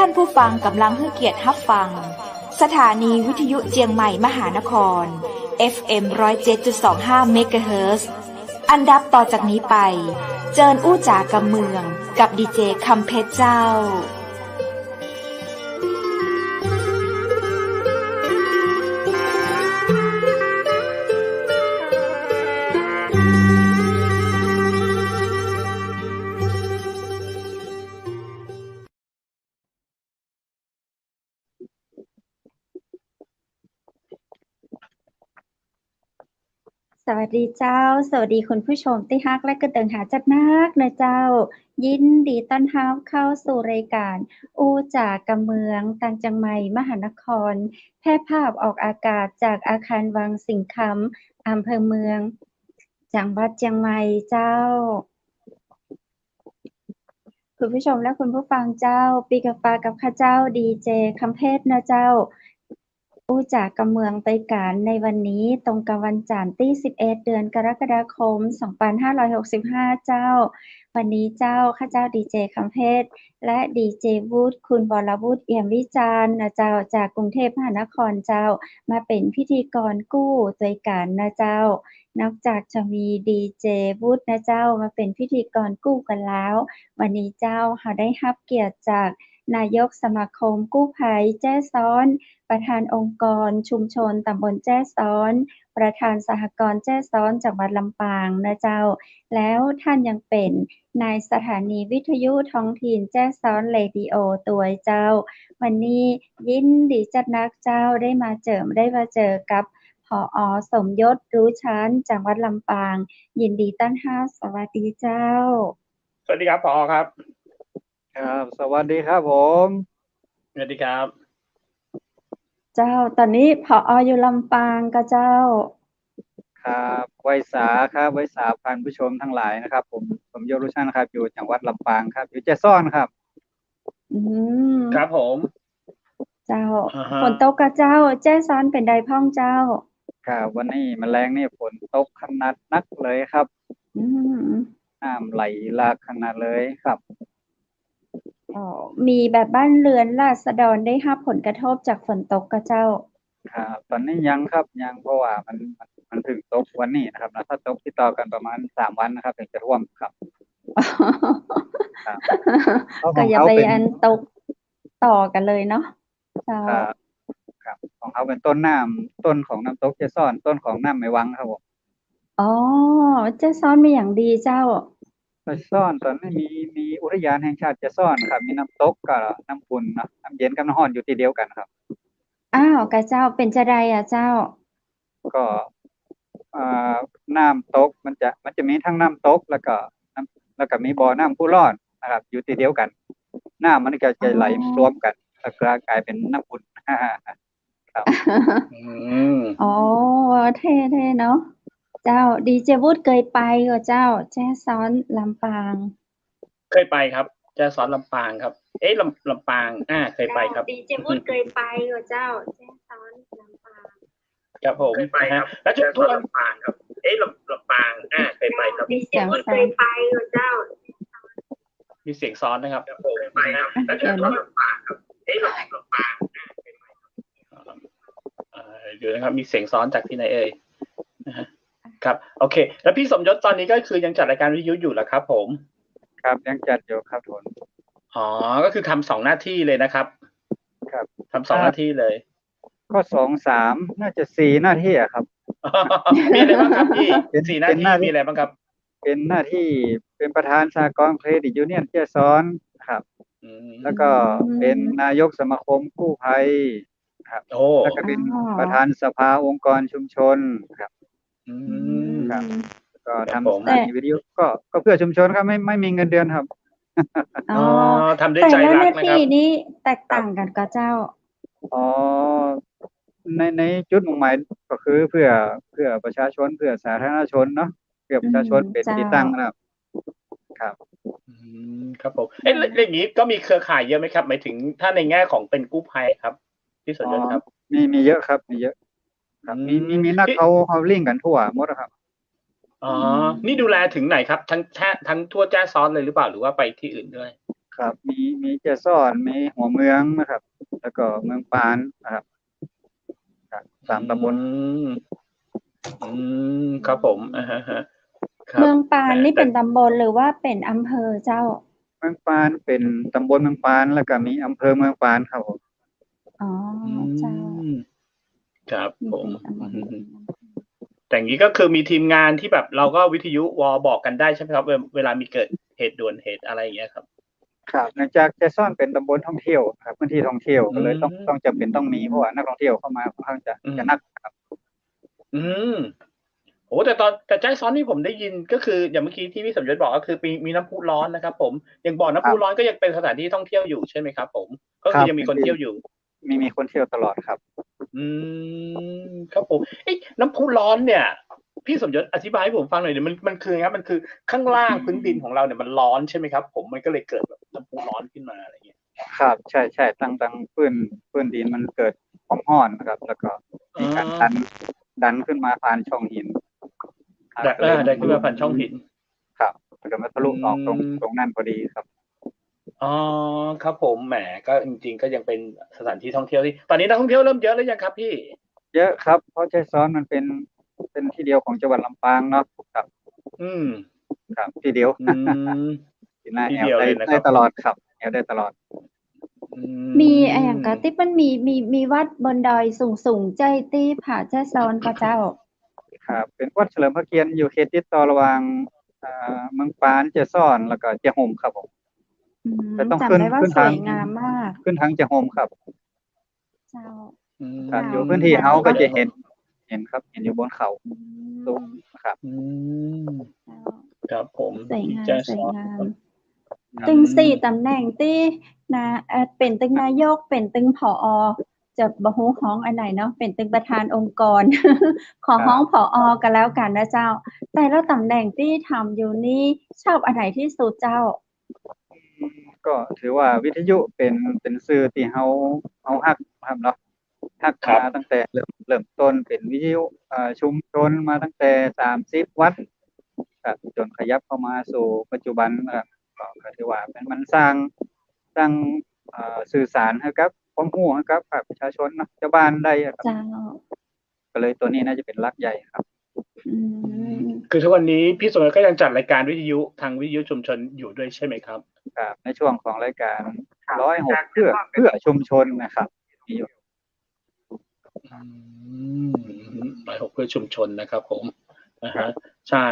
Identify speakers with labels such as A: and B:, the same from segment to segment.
A: านผู้ฟังกำลังให้เกียรติรับฟังสถานีวิทยุเจียงใหม่มหานคร FM 107.25 เมกะเฮิรตซ์อันดับต่อจากนี้ไปเจิญอู้จ๋ากำเมืองกับดีเจคำเพชรเจ้า
B: สวัสดีเจ้าสวัสดีคุณผู้ชมที่ฮักและกระเติงหาจัดนักนะเจ้ายินดีต้อนรับเข้าสู่รายการอู้จ๋ากำเมืองต่างจังใหม่มหานครแพร่ภาพออกอากาศจากอาคารวังสิงห์คำอำเภอเมืองจังหวัดเชียงใหม่เจ้าคุณผู้ชมและคุณผู้ฟังเจ้าปีกาฟ้ากับข้าเจ้าดีเจคำเพชรนะเจ้าอู้จ๋ากำเมืองไปการในวันนี้ตรงกับวันจันทร์ที่11เดือนกรกฎาคม2565เจ้าวันนี้เจ้าข้าเจ้าดีเจคำเพชรและดีเจวูดคุณวรวุฒิเอี่ยมวิจารณ์นะเจ้าจากกรุงเทพมหานครเจ้ามาเป็นพิธีกรกู้ตัวการนะเจ้านอกจากจะมีดีเจวูดนะเจ้ามาเป็นพิธีกรกู้กันแล้ววันนี้เจ้าเราได้รับเกียรติจากนายกสมาคมกู้ภัยแจ้ซ้อนประธานองค์กรชุมชนตำบลแจ้ซ้อนประธานสหกรณ์แจ้ซ้อนจังหวัดลำปางนะเจ้าแล้วท่านยังเป็นนายสถานีวิทยุท้องถิ่นแจ้ซ้อนเรดิโอตัวเจ้าวันนี้ยินดีจัดนักเจ้าได้มาเจอกับผอ.สมยศรู้ชั้นจังหวัดลำปางยินดีต้อนรับสวัสดีเจ้า
C: สวัสดีครับผอ.ครับ
D: ครับสวัสดีครับผม
C: สวัสดีครับ
B: เจ้าตอนนี้ผอ.อยู่ลำปางก็เจ้า
D: ครับไวสาครับไวสาพันผู้ชมทั้งหลายนะครับผมสมยศรุชันครับอยู่จังหวัดลำปางครับอยู่แจ้ซ้อนครับ
C: ครับผม
B: เจ้าฝนตกกับเจ้าแจ้ซ้อนเป็นใดพ้องเจ้า
D: ครับวันนี้แมลงนี่ฝนตกขนาดนักเลยครับน้ำไหลหลากขนาดเลยครับ
B: มีแบบบ้านเรือนราษฎรได้รับผลกระทบจากฝนตกกับเจ้า
D: ครับตอนนี้ยังครับยังเพราะว่ามันถึงตกวันนี้นะครับถ้าตกติดต่อกันประมาณ3วันนะครับถึงจะท่วมครับ
B: ก็อย่าไปอันตกต่อกันเลยเนาะเจ้า
D: ครับของเขาเป็นต้นของน้ำตกแจ้ซ้อนต้นของน้ำไม่วังครับผม
B: อ๋อแจ้ซ้อนมีอย่างดีเจ้า
D: แจ้ซ้อนตอนนี้มีอุทยานแห่งชาติแจ้ซ้อนครับมีน้ำตกกับน้ำอุ่นเนาะน้ำเย็นกับน้ำร้อนอยู่ที่เดียวกันครับ
B: อ้าวกะเจ้าเป็นจะใดอ่ะเจ้า
D: ก็น้ำตกมันจะมีทั้งน้ำตกแล้วก็มีบ่อน้ำพุร้อนนะครับอยู่ที่เดียวกันน้ำมันก็จะไหลรวมกันแล้วก็กลายเป็นน้ำอุ่นครับ
B: อ๋อเท่ๆเนาะเจ้าดีเจวูดเคยไปก็เจ้าแจ้ซ้อนลำปาง
C: เคยไปครับแจ้ซ้อนลำปางครับลำปางเคยไปครับ
B: ดีเจวูดเคยไปก็เจ้าแจ้ซ้อนลำปาง
C: ครับผมเคยไปครับแล้วทั่วลำปางครับลำปางเคยไปครับ
B: ดีเจวูดเคยไปก็เจ้า
C: มีเสียงซ้อนนะครับเคยไปครับแล้วทั่วลำปางครับลำปางเคยไปครับอยู่นะครับมีเสียงซ้อนจากที่ไหนเอ่ยครับโอเคแล้วพี่สมยศตอนนี้ก็คือยังจัดรายการวิทยุอยู่เหรอครับผม
D: ครับยังจัดอยู่ครับทุน
C: ก็คือทำ2หน้าที่เลยนะครับ
D: ครับ
C: ทำ2หน้าที่เลย
D: ก็2-3น่าจะ4หน้าที่ครับ
C: มีอะไรบ้างครับพี่4หน้าที่มีอะไรบ้างครับ
D: เป็นหน้าที่เป็นประธานสหกรณ์เครดิตยูเนียนแจ้ซ้อนครับแล้วก็เป็นนายกสมาคมกู้ภัยครับแล้วก็เป็นประธานสภาองค์กรชุมชนครับครับก็ทำสถานีวิทยุก็เพื่อชุมชนครับไม่มีเงินเดือนครับ
C: ทำด้วยใจรักนะครับ
B: แต่ละหน้าที่นี้แตกต่างกันกับเจ้า
D: ในจุดมุ่งหมายก็คือเพื่อประชาชนเพื่อสาธารณชนเนาะเพื่อประชาชนเป็นที่ตั้งนะครับ
C: ครับผมเรื่องนี้ก็มีเครือข่ายเยอะไหมครับหมายถึงถ้าในแง่ของเป็นกู้ภัยครับที่สนใจครับ
D: มีเยอะครับมีเยอะครับมีนักเขาลิงก์กันทั่วหมดครับ
C: นี่ดูแลถึงไหนครับทั้งทั่วแจ้ซ้อนเลยหรือเปล่าหรือว่าไปที่อื่นด้วย
D: ครับมีแจ้ซ้อนมีหัวเมืองนะครับ แล้วก็เมืองปานนะครับ3 ตำบล
C: ครับผมครับ
B: เมืองปานนี่เป็นตำบลหรือว่าเป็นอำเภอเจ้า
D: เมืองปานเป็นตำบลเมืองปานแล้วก็มีอำเภอเมืองปานครับผม
B: อ๋อเจ้า
C: ครับผม
B: เป็นตำบล
C: แต่อย่างนี้ก็คือมีทีมงานที่แบบเราก็วิทยุวอบอกกันได้ใช่ไหมครับเวลามีเกิดเหตุด่วนเหตุอะไรอย่างเงี้ยครับ
D: ครับเนื่องจากแจ้ซ้อนเป็นตำบลท่องเที่ยวครับพื้นที่ท่องเที่ยวก็เลยต้องจำเป็นต้องมีเพราะว่านักท่องเที่ยวเข้ามาค่อนข้างจะนักครับ
C: โอ้แต่ใจซ้อนที่ผมได้ยินก็คืออย่างเมื่อกี้ที่พี่สมยศบอกก็คือมีน้ำพุร้อนนะครับผมยังบอกน้ำพุร้อนก็ยังเป็นสถานที่ท่องเที่ยวอยู่ใช่ไหมครับผมก็คือยังมีคนเที่ยวอยู่
D: มีคนเที่ยวตลอดครับ
C: ครับผมน้ำพุร้อนเนี่ยพี่สมยศอธิบายให้ผมฟังหน่อยเนี่ยมันคือครับมันคือข้างล่างพื้นดินของเราเนี่ยมันร้อนใช่ไหมครับผมมันก็เลยเกิดแบบน้ำพุร้อนขึ้นมาอะไรเงี้ย
D: ครับใช่ตั้งพื้นดินมันเกิดความร้อนนะครับแล้วก็มีการดันขึ้นมาผ่านช่องหิน
C: ได้ขึ้นมาผ่านช่องหิน
D: ครับมันก็มาทะลุออกตรงนั้นพอดีครับ
C: อ๋อครับผมแหมก็จริงๆก็ยังเป็นสถานที่ท่องเที่ยวที่ตอนนี้นักท่องเที่ยวเริ่มเยอะแล้วยังครับพี่
D: เยอะครับเพราะแจ้ซ้อนมันเป็นที่เดียวของจังหวัดลำปางเนาะครับครับที่เดียวที่เดียวเลยนะครับได้ตลอดครับแอลได้ตลอด
B: มีอย่างกะที่มันมีวัดบนดอยสูงใจที่ผาแจ้ซ้อนก็เจ้า
D: ครับเป็นวัดเฉลิมพระเกียรติอยู่เขตติดต่อระหว่างเมืองปานแจ้ซ้อนแล้วก็แจ้ห่มครับผมแต่ต้องขึ้นทาง
B: งามมาก
D: ขึ้นทางแจ้ห่มครับ
B: เจ้า
D: อยู่พื้นที่เฮาก็จะเห็นครับเห็นอยู่บนเขาสูงครับ
C: ครับผม
B: สวยงามตึง4ตำแหน่งที่นะเป็นตึงนายกเป็นตึงผอ.จะบ่ฮู้ฮ้องอันไหนเนาะเป็นตึงประธานองค์กรขอฮ้องผอ.กันแล้วกันนะเจ้าแต่ละตำแหน่งที่ทำอยู่นี่ชอบอันไหนที่สุดเจ้า
D: ก็ถือว่าวิทยุเป็นสื่อที่เฮาฮักครับเนาะฮักมาตั้งแต่เริ่มต้นเป็นวิทยุชุมชนมาตั้งแต่30วัดครับจนขยับเข้ามาสู่ปัจจุบันก็ถือว่ามันสร้างสื่อสารให้กับความรู้ให้กับประชาชนเนาะชาวบ้านได้ครับก็เลยตัวนี้น่าจะเป็นหลักใหญ่ครับ
C: คือทุกวันนี้พี่สมยศก็ยังจัดรายการวิทยุทางวิทยุชุมชนอยู่ด้วยใช่ไหมครับ
D: ครับในช่วงของรายการ106เพื่อชุมชนนะครับมีอยู่
C: 106เพื่อชุมชนนะครับผมใช่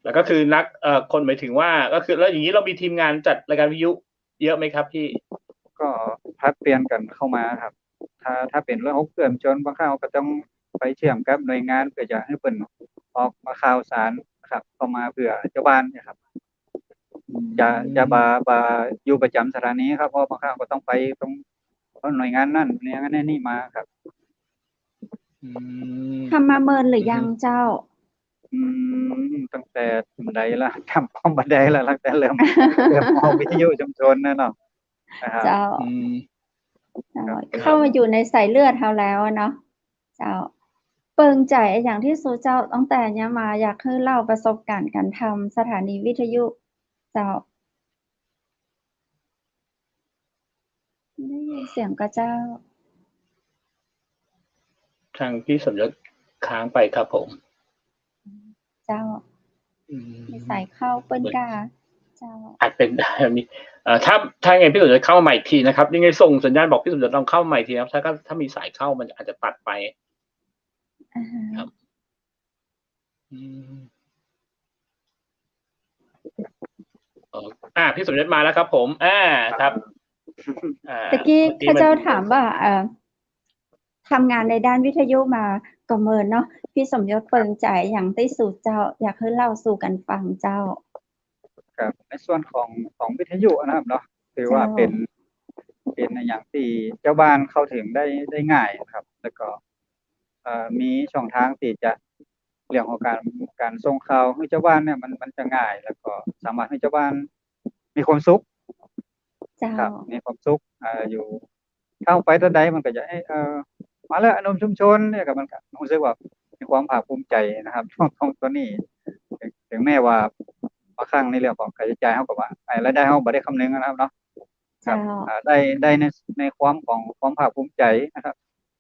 C: แล้วก็คือนักคนหมายถึงว่าก็คือแล้วอย่างนี้เรามีทีมงานจัดรายการวิทยุเยอะไหมครับพี่
D: ก็พัดเปลี่ยนกันเข้ามาครับถ้าเป็น106เพื่อชุมชนบางครั้งก็ต้องไปเชื่อมกับหน่วยงานเพื่อจะให้เพิ่นออกมาข่าวสารนะครับเข้ามาเพื่อชาวบ้านนะครับจะบ่อยู่ประจำสถานีครับเพราะบางครั้งก็ต้องไปตรงหน่วยงานนั่นหน่วยงานนี่มาครับ
B: ทำมาเมินหรือยังเจ้า
D: ตั้งแต่บันไดละทำป้อมบันไดละตั้งแต่เริ่มเอาวิทยุชุมชนนั่นเนาะ
B: เจ้าเข้ามาอยู่ในสายเลือดเฮาแล้วเนาะเจ้าเปิงใจอย่างที่สูเจ้าตั้งแต่เนี้ยมาอยากให้เล่าประสบการณ์การทำสถานีวิทยุเจ้าได้ยินเสียงกระเจ้า
C: ทางพี่สมยศค้างไปครับผม
B: เจ้ามีสายเข้าเปิ้นกาเจ้า
C: อาจเป็นได้มีถ้าไงพี่สมยศเข้ามาใหม่อีกทีนะครับยังไงส่งสัญญาณบอกพี่สมยศลองเข้าใหม่ทีครับถ้ามีสายเข้ามันอาจจะตัดไปครับพี่สมยศมาแล้วครับผมครับ
B: ตะกี้ข้าเจ้าถามว่าทำงานในด้านวิทยุมาก็เมินเนาะพี่สมยศเปิงใจอย่างที่สู่เจ้าอยากให้เล่าสู่กันฟังเจ้า
D: ครับในส่วนของวิทยุนะครับเนาะถือว่าเป็นอย่างที่เจ้าบ้านเข้าถึงได้ง่ายครับแล้วก็มีช่องทางที่จะเรื่องของการส่งข่าวให้เจ้าบ้านเนี่ยมันจะง่ายแล้วก็สามารถให้เจ้าบ้านมีความสุขครับมีความสุขอยู่เข้าไปตอนใดมันก็จะมาแล้วอนมชุมชนเนี่ยก็มันก็รู้สึกว่ามีความภาคภูมิใจนะครับของตัวนี้ถึงแม้ว่าบางครั้งในเรื่องของค่าใช้จ่ายเฮาก็ว่ารายได้เฮาบ่ได้คำนึงนะครับเนาะ ครับได้ในความภาคภูมิใจนะครับ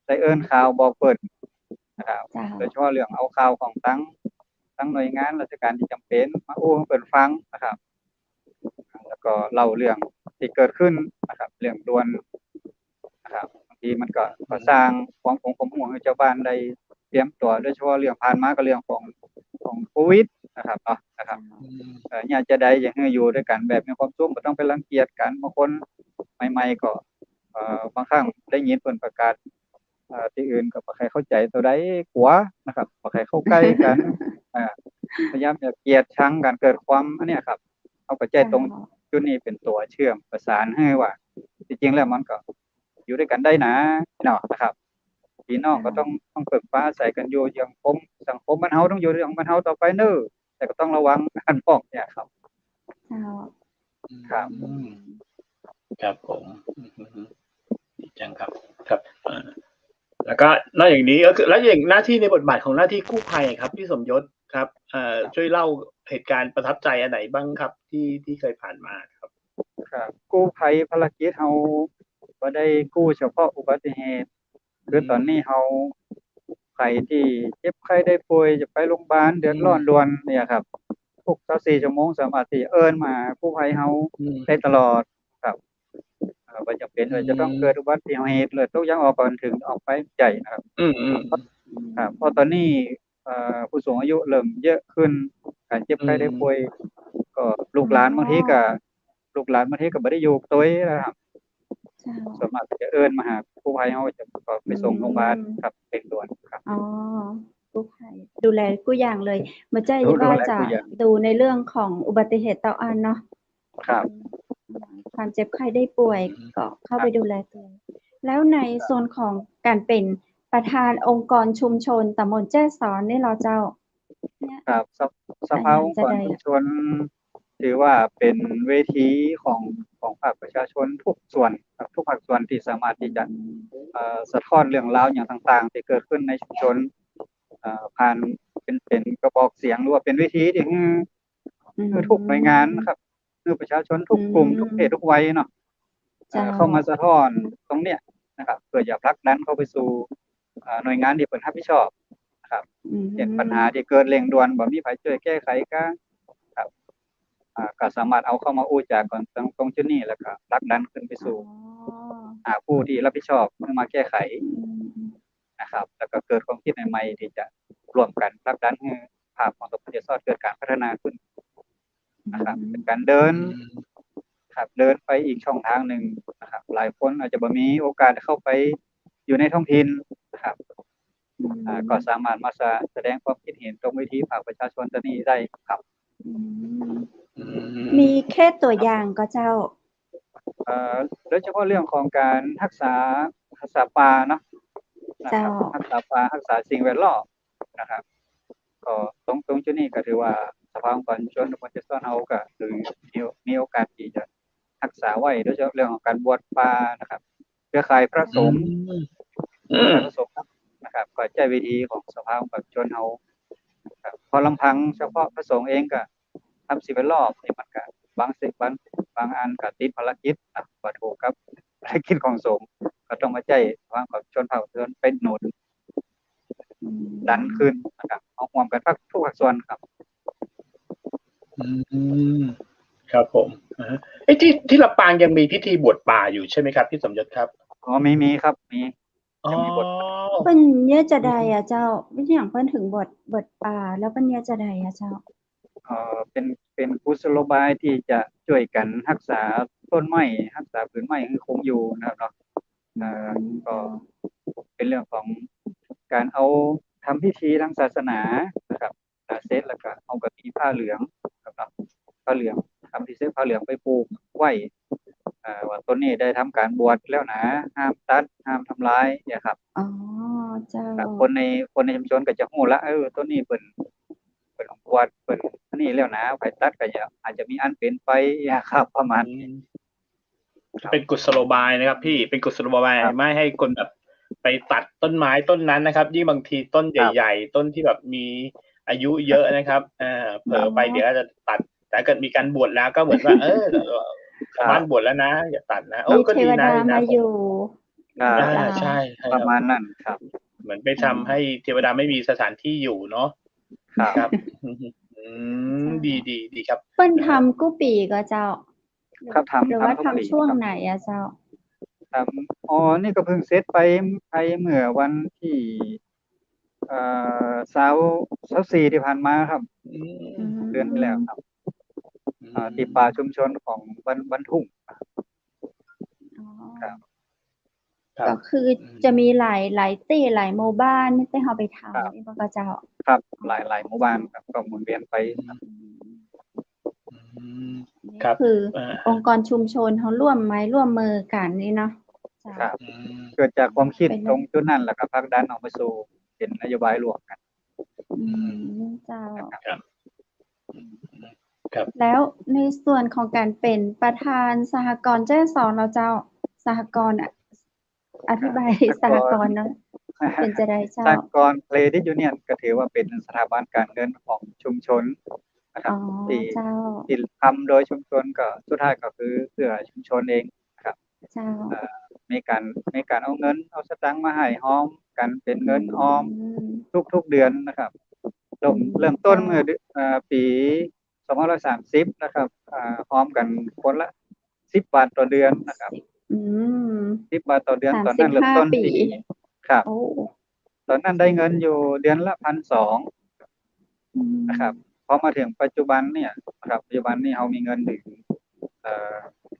D: ได้เอิ้นข่าวบอกเปิดนะครับโดยเฉพาะเรื่องเอาข่าวของทั้งหน่วยงานราชการที่จำเป็นมาให้เปิดฟังนะครับแล้วก็เล่าเรื่องที่เกิดขึ้นนะครับเรื่องด่วนนะครับบางทีมันก็สร้างความห่วงให้ชาวบ้านได้เตรียมตัวโดยเฉพาะเรื่องผ่านมาก็เรื่องของโควิดนะครับเนาะนะครับเนี่ยจะได้อย่างให้อยู่ด้วยกันแบบมีความสุขบ่ต้องไปรังเกียจกันบางคนใหม่ๆก็บางครั้งได้ยินเพิ่นประกาศที่อื่นก็บ่ใครเข้าใจตัวใดกลัวนะครับบ่ใครเข้าใกล้กันพยายามจะเกลียดชังกันเกิดความอันเนี้ยครับเอาปัจจัยตรงจุดนี้เป็นตัวเชื่อมประสานให้ว่าจริงๆแล้วมันก็อยู่ด้วยกันได้นะเนาะนะครับพี่น้องก็ต้องฝึกฟ้าใส่กันอยู่อย่างสังคมบ้านเฮาต้องอยู่อย่างบ้านเฮาต่อไปเด้อแต่ก็ต้องระวังกันป้องเนี่ยครับ
C: ครับครับผมดีจังครับครับแล้วก็นอกอย่างนี้ก็คือแล้วอย่างหน้าที่ในบทบาทของหน้าที่กู้ภัยครับพี่สมยศครับช่วยเล่าเหตุการณ์ประทับใจอันไหนบ้างครับที่เคยผ่านมาครับ
D: ครับกู้ภัยภารกิจเฮาบ่ได้กู้เฉพาะอุบัติเหตุคือตอนนี้เฮาใครที่เจ็บไข้ได้ป่วยจะไปโรงพยาบาลเดือดร้อนด่วนเนี่ยครับทุก24ชั่วโมงสามารถที่เอิ้นมากู้ภัยเฮาได้ตลอดครับบ่จำเป็นว่าจะต้องเกิดอุบัติเหตุเลือดตกยางออกก่อนถึงออกไปใหญ่นะครับครับเพราะตอนนี้ผู้สูงอายุเริ่มเยอะขึ้นการเจ็บไข้ได้ป่วยก็ลูกหลานบางทีก็บ่ได้อยู่ตัวนะครับสามารถจะเอิ้นมาหากู้ภัยเฮาจะไปส่งโรงพยาบาลครับเป็นด่วนครับ
B: อ๋อกู้ภัยดูแลกู้อย่างเลยบ่ใช่ว่าจะดูในเรื่องของอุบัติเหตุต่ออันเนาะ
D: ครับ
B: ความเจ็บไข้ได้ป่วยก็เข้าไปดูแลตัวแล้วในโซนของการเป็นประธานองค์กรชุมชนตำบลแจ้ซ้อนนี่เราเจ้า
D: ครับสภาองค์กรชุมชนถือว่าเป็นเวทีของภาคประชาชนทุกส่วนครับทุกภาคส่วนที่สามารถที่จะสะท้อนเรื่องราวอย่างต่างๆที่เกิดขึ้นในชุมชนผ่านเป็นกระบอกเสียงหรือว่าเป็นเวทีที่คือทุกหน่วยงานนะครับคือประชาชนทุกกลุ่มทุกเพศทุกวัยเนาะเข้ามาสะท้อนตรงเนี้ยนะครับเพื่อจะผลักดันเข้าไปสู่หน่วยงานที่เพิ่นรับผิดชอบนะครับเห็นปัญหาที่เกิดเร่งด่วนบ่มีไผช่วยแก้ไขก็ครับก็สามารถเอาเข้ามาอู้จากก่อนตรงจุดนี้แล้วก็ผลักดันขึ้นไปสู่ผู้ที่รับผิดชอบมาแก้ไขนะครับแล้วก็เกิดความคิดใหม่ๆที่จะร่วมกันผลักดันให้ภาพของประเทศชาติเกิดการพัฒนาขึ้นนะครับเป็นการเดินไปอีกช่องทางหนึ่งนะครับหลายคนอาจจะบ่มีโอกาสเข้าไปอยู่ในท้องถิ่นนะครับก็สามารถมาแสดงความคิดเห็นตรงเวทีภาคประชาชนตัวนี้ได้ครับ
B: มีแค่ตัวอย่างก็เจ้า
D: โดยเฉพาะเรื่องของการรักษาป่าเนาะนะครับรักษาป่ารักษาสิ่งแวดล้อมนะครับก็ตรงจุดนี้ก็ถือว่าสภาองค์กรชุมชนตำบลแจ้ซ้อนเฮาก็คือมีโอกาสที่จะรักษาไว้โดยเฉพาะเรื่องของการบวชป่านะครับเครือข่ายพระสงฆ์นะครับก็ใช้วิธีของสภาองค์กรชุมชนเฮาครับพอลำพังเฉพาะพระสงฆ์เองก็ทำสิ่งแวดล้อมนี่มันก็บางอันก็ติดภารกิจบ่ถูกกับภารกิจของสงฆ์ก็ต้องมาใช้สภาองค์กรชุมชนภาคส่วนเป็นหนุนดันขึ้นนะครับเอาร่วมกันทุกภาคส่วนครับ
C: ครับผมที่ลำปางยังมีพิธีบวชป่าอยู่ใช่ไหมครับพี่สมยศครับ
D: มีครับมี
B: มีบทเพิ่นเนี่ยจะใดอ่ะเจ้าเป็นอย่างเพิ่นถึงบทป่าแล้วเพิ่นเนี่ยจะใดอ่ะเจ้า
D: เป็นกุศโลบายที่จะช่วยกันรักษาต้นไม้รักษาผืนไม้ให้คงอยู่นะครับเนาะก็เป็นเรื่องของการเอาทำพิธีทางศาสนานะครับเสร็จแล้วก็เอากฐิผ้าเหลืองครับเนาะผ้าเหลืองทำพิธีผ้าเหลืองไปปลูกไว้ว่าต้นนี้ได้ทำการบวชแล้วนะห้ามตัดห้ามทำลายเนี่ยครับ
B: อ๋อเจ้า
D: คนในชุมชนก็จะฮู้ละต้นนี้เพิ่นบวชเพิ่นนี่แล้วนะไปตัดก็อาจจะมีอันเป็นไปครับประมาณนี้
C: เป็นกุศโลบายนะครับพี่เป็นกุศโลบายไม่ให้คนแบบไปตัดต้นไม้ต้นนั้นนะครับยิ่งบางทีต้นใหญ่ๆต้นที่แบบมีอายุเยอะนะครับเผลอไปเดี๋ยวจะตัดแต่เกิดมีการบวชแล้วก็เหมือนว่า บ้านบวชแล้วนะอย่าตัดนะ
B: มี
C: ก็
B: เท
C: ดี
B: ว
C: นะ
B: ดา
C: ดีนะ
B: มาอยู่
C: ใช่ใช่
D: ประมาณนั้นครับ
C: เหมือนไปทำให้เทวดาไม่มีสถานที่อยู่เนาะ
D: ครับ
C: ดีครับ
B: เปิ้นทำกู้ปีก็เจ้า
D: ครับทำ
B: หรือว่า
D: ทุกปี
B: ทำช่วง
D: ครับ
B: ไหนอะเจ้า
D: นี่ก็เพิ่งเสร็จไปเมื่อวันที่24ที่ผ่านมาครับ เดือนที่แล้วครับที่ป่าชุมชนของบ้านทุ่ง ครับ
B: ก็คือจะมีหลายตี้หลายหมู่บ้านที่เราไปทำนี่ก็เจ้า
D: ครับหลายหมู่บ้านครับก็หมุนเวียนไปครับ
C: ครับ
B: คือองค์กรชุมชนเขาร่วมไม้ร่วมมือกันนี่เนาะ
D: ครับเกิดจากความคิดตรงจุดนั้นแหละครับผลักดันออกมาสู่เป็นนโยบายร่วมกัน
B: เจ้า
C: ครับ
B: แล้วในส่วนของการเป็นประธานสหกรณ์แจ้สอนเราเจ้าสหกรณ์อธิบายสหกรณ์เนาะเป็นจะได้เจ้า
D: สหกรณ์เครดิตยูเนียนก็ถือว่าเป็นสถาบันการเงินของชุมชนนะครับที่ทำโดยชุมชนก็สุดท้ายก็คือเพื่อชุมชนเองครับ มีการเอาเงินเอาสตางค์มาให้ออมกันเป็นเงินออมทุกเดือนนะครับเริ่มต้นเมื่อปี2530นะครับออมกันคนละ10 บาทต่อเดือนนะครับ10 บาทต่อเดือนตอนนั้นเริ่มต้นที่ครับตอนนั้นได้เงินอยู่เดือนละ 1,200 นะครับพอมาถึงปัจจุบันเนี่ยนะครับปัจจุบันนี้เรามีเงินถึง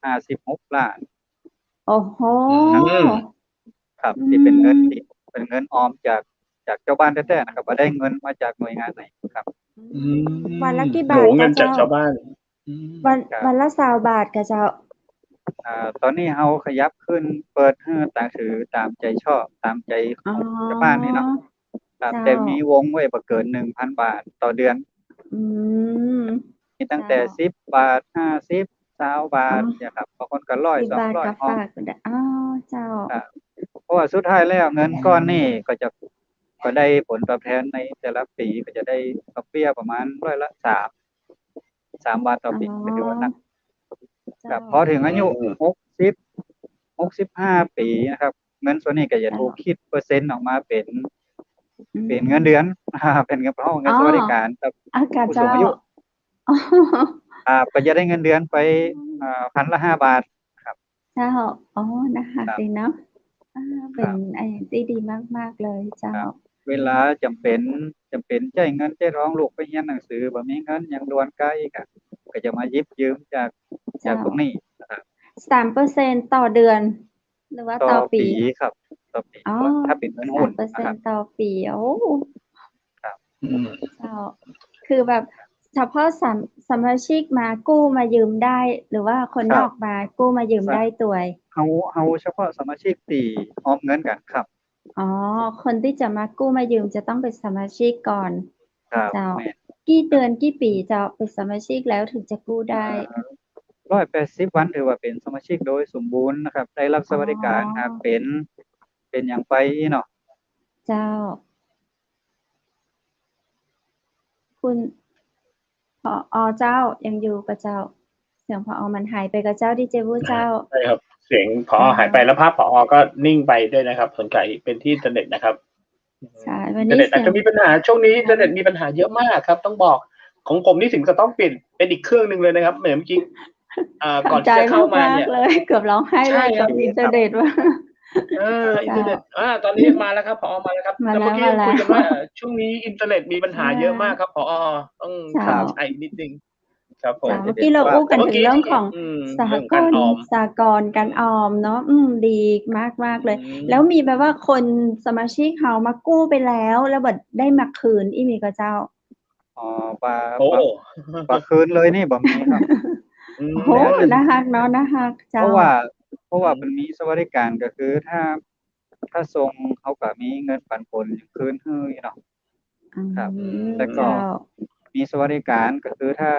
D: 56 ล้าน
B: โอ้โห
D: ครับที่เป็นเงินออมจากเจ้าบ้านแท้ๆนะครับบ่ได้เงินมาจากหน่วยงานไหนครับ
B: วันละกี่บาท
C: เงินจากชาวบ้าน
B: วันละ20 บาทก็เจ้า
D: ตอนนี้เราขยับขึ้นเปิดให้ถือตามใจชอบตามใจของชาวบ้านนี่เนาะแต่มีวงไว้บ่เกิน 1,000 บาทต่อเดือนมีตั้งแต่10 บาท50 20 บาทเนี่ยครับบางคนก็100 200อ๋อ
B: เจ้า
D: เพราะว่าสุดท้ายแล้วเงินก้อนนี้ก็ได้ผลตอบแทนในแต่ละปีก็จะได้ดอกเบี้ยประมาณ3 บาทต่อปีก็ถือว่านักครับพอถึงอายุ65 ปีนะครับเงินส่วนนี้ก็จะถูกคิดเปอร์เซ็นต์ออกมาเป็นเงินเดือนเป็นเงินสวัสดิการกับผู้สูงอายุก็จะได้เงินเดือนไปพันละ5 บาทครับ
B: เจ้านะคะดีเนาะเป็นที่ดีมากๆเลยเจ้า
D: เวลาจำเป็นจ่ายเงินจ่ายรองลูกไปเรียนหนังสือบ่มีเงินยังด่วนใกล้ก็จะมาหยิบยืมจากตรงนี้นะครับ
B: 3% ต่อเดือนหรือว่าต่อปี
D: ครับต่อปีถ้าเป็นเงินหุ้นนะครับ
B: 3% ต่อปี
D: ครับ
B: คือแบบเฉพาะสมาชิกมากู้มายืมได้หรือว่าคนนอกมากู้มายืมได้ตัว
D: เอาเฉพาะสมาชิกที่ออมเงินกันครับ
B: คนที่จะมากู้มายืมจะต้องเป็นสมาชิกก่อน
D: ครับ
B: เจ้ากี่เดือนกี่ปีจะเป็นสมาชิกแล้วถึงจะกู้ได้
D: 180 วันถือว่าเป็นสมาชิกโดยสมบูรณ์นะครับได้รับสวัสดิการครับเป็นอย่างไปเนาะ
B: เจ้าคุณผอ.เจ้ายังอยู่กับเจ้าเสียงผอ.มันหายไปกับเจ้าดีเจวูเจ้า
C: ใช่ครับเสียงผอ.หายไปแล้วภาพผอ.ก็นิ่งไปด้วยนะครับสงสัยเป็นที่อินเทอร์เน็ตนะครับ
B: ใช่วันนี้
C: อินเทอร์เน็ตอาจจะมีปัญหาช่วงนี้อินเทอร์เน็ตมีปัญหาเยอะมากครับต้องบอกของผมนี่ถึงจะต้องเปลี่ยนเป็นอีกเครื่องนึงเลยนะครับเหมือนเมื่อกี้ก่อนจะเข้ามาเนี่ย
B: เลยเกือบร้องไห้เลยกับอินเทอร์เน็ตว่า
C: อินเทอร์เน็ตตอนนี้มาแล้วครับผอ.มาแล้วครับแต่เมื่อกี้คุยกันว่าช่วงนี้อินเทอร์เน็ตมีปัญหาเยอะมากครับผอ.ต้องใช้นิดนึงครับผม
B: เมื่อกี้เราอู้กันถึงเรื่องของสหกรณ์การออมเนาะดีมากเลยแล้วมีแบบว่าคนสมาชิกเฮามากู้ไปแล้วบัดได้มาคืนอีมีก็เจ้า
D: บ่คืนเลยนี่บ่มีครับ
B: โหน่าฮักเนาะน่าฮักเจ้า
D: เพราะว่ามันมีสวัสดิการก็คือถ้าส่งเขาก็มีเงินปันผลคืนให้เนาะครับแล้วก็มีสวัสดิการก็คือถ้า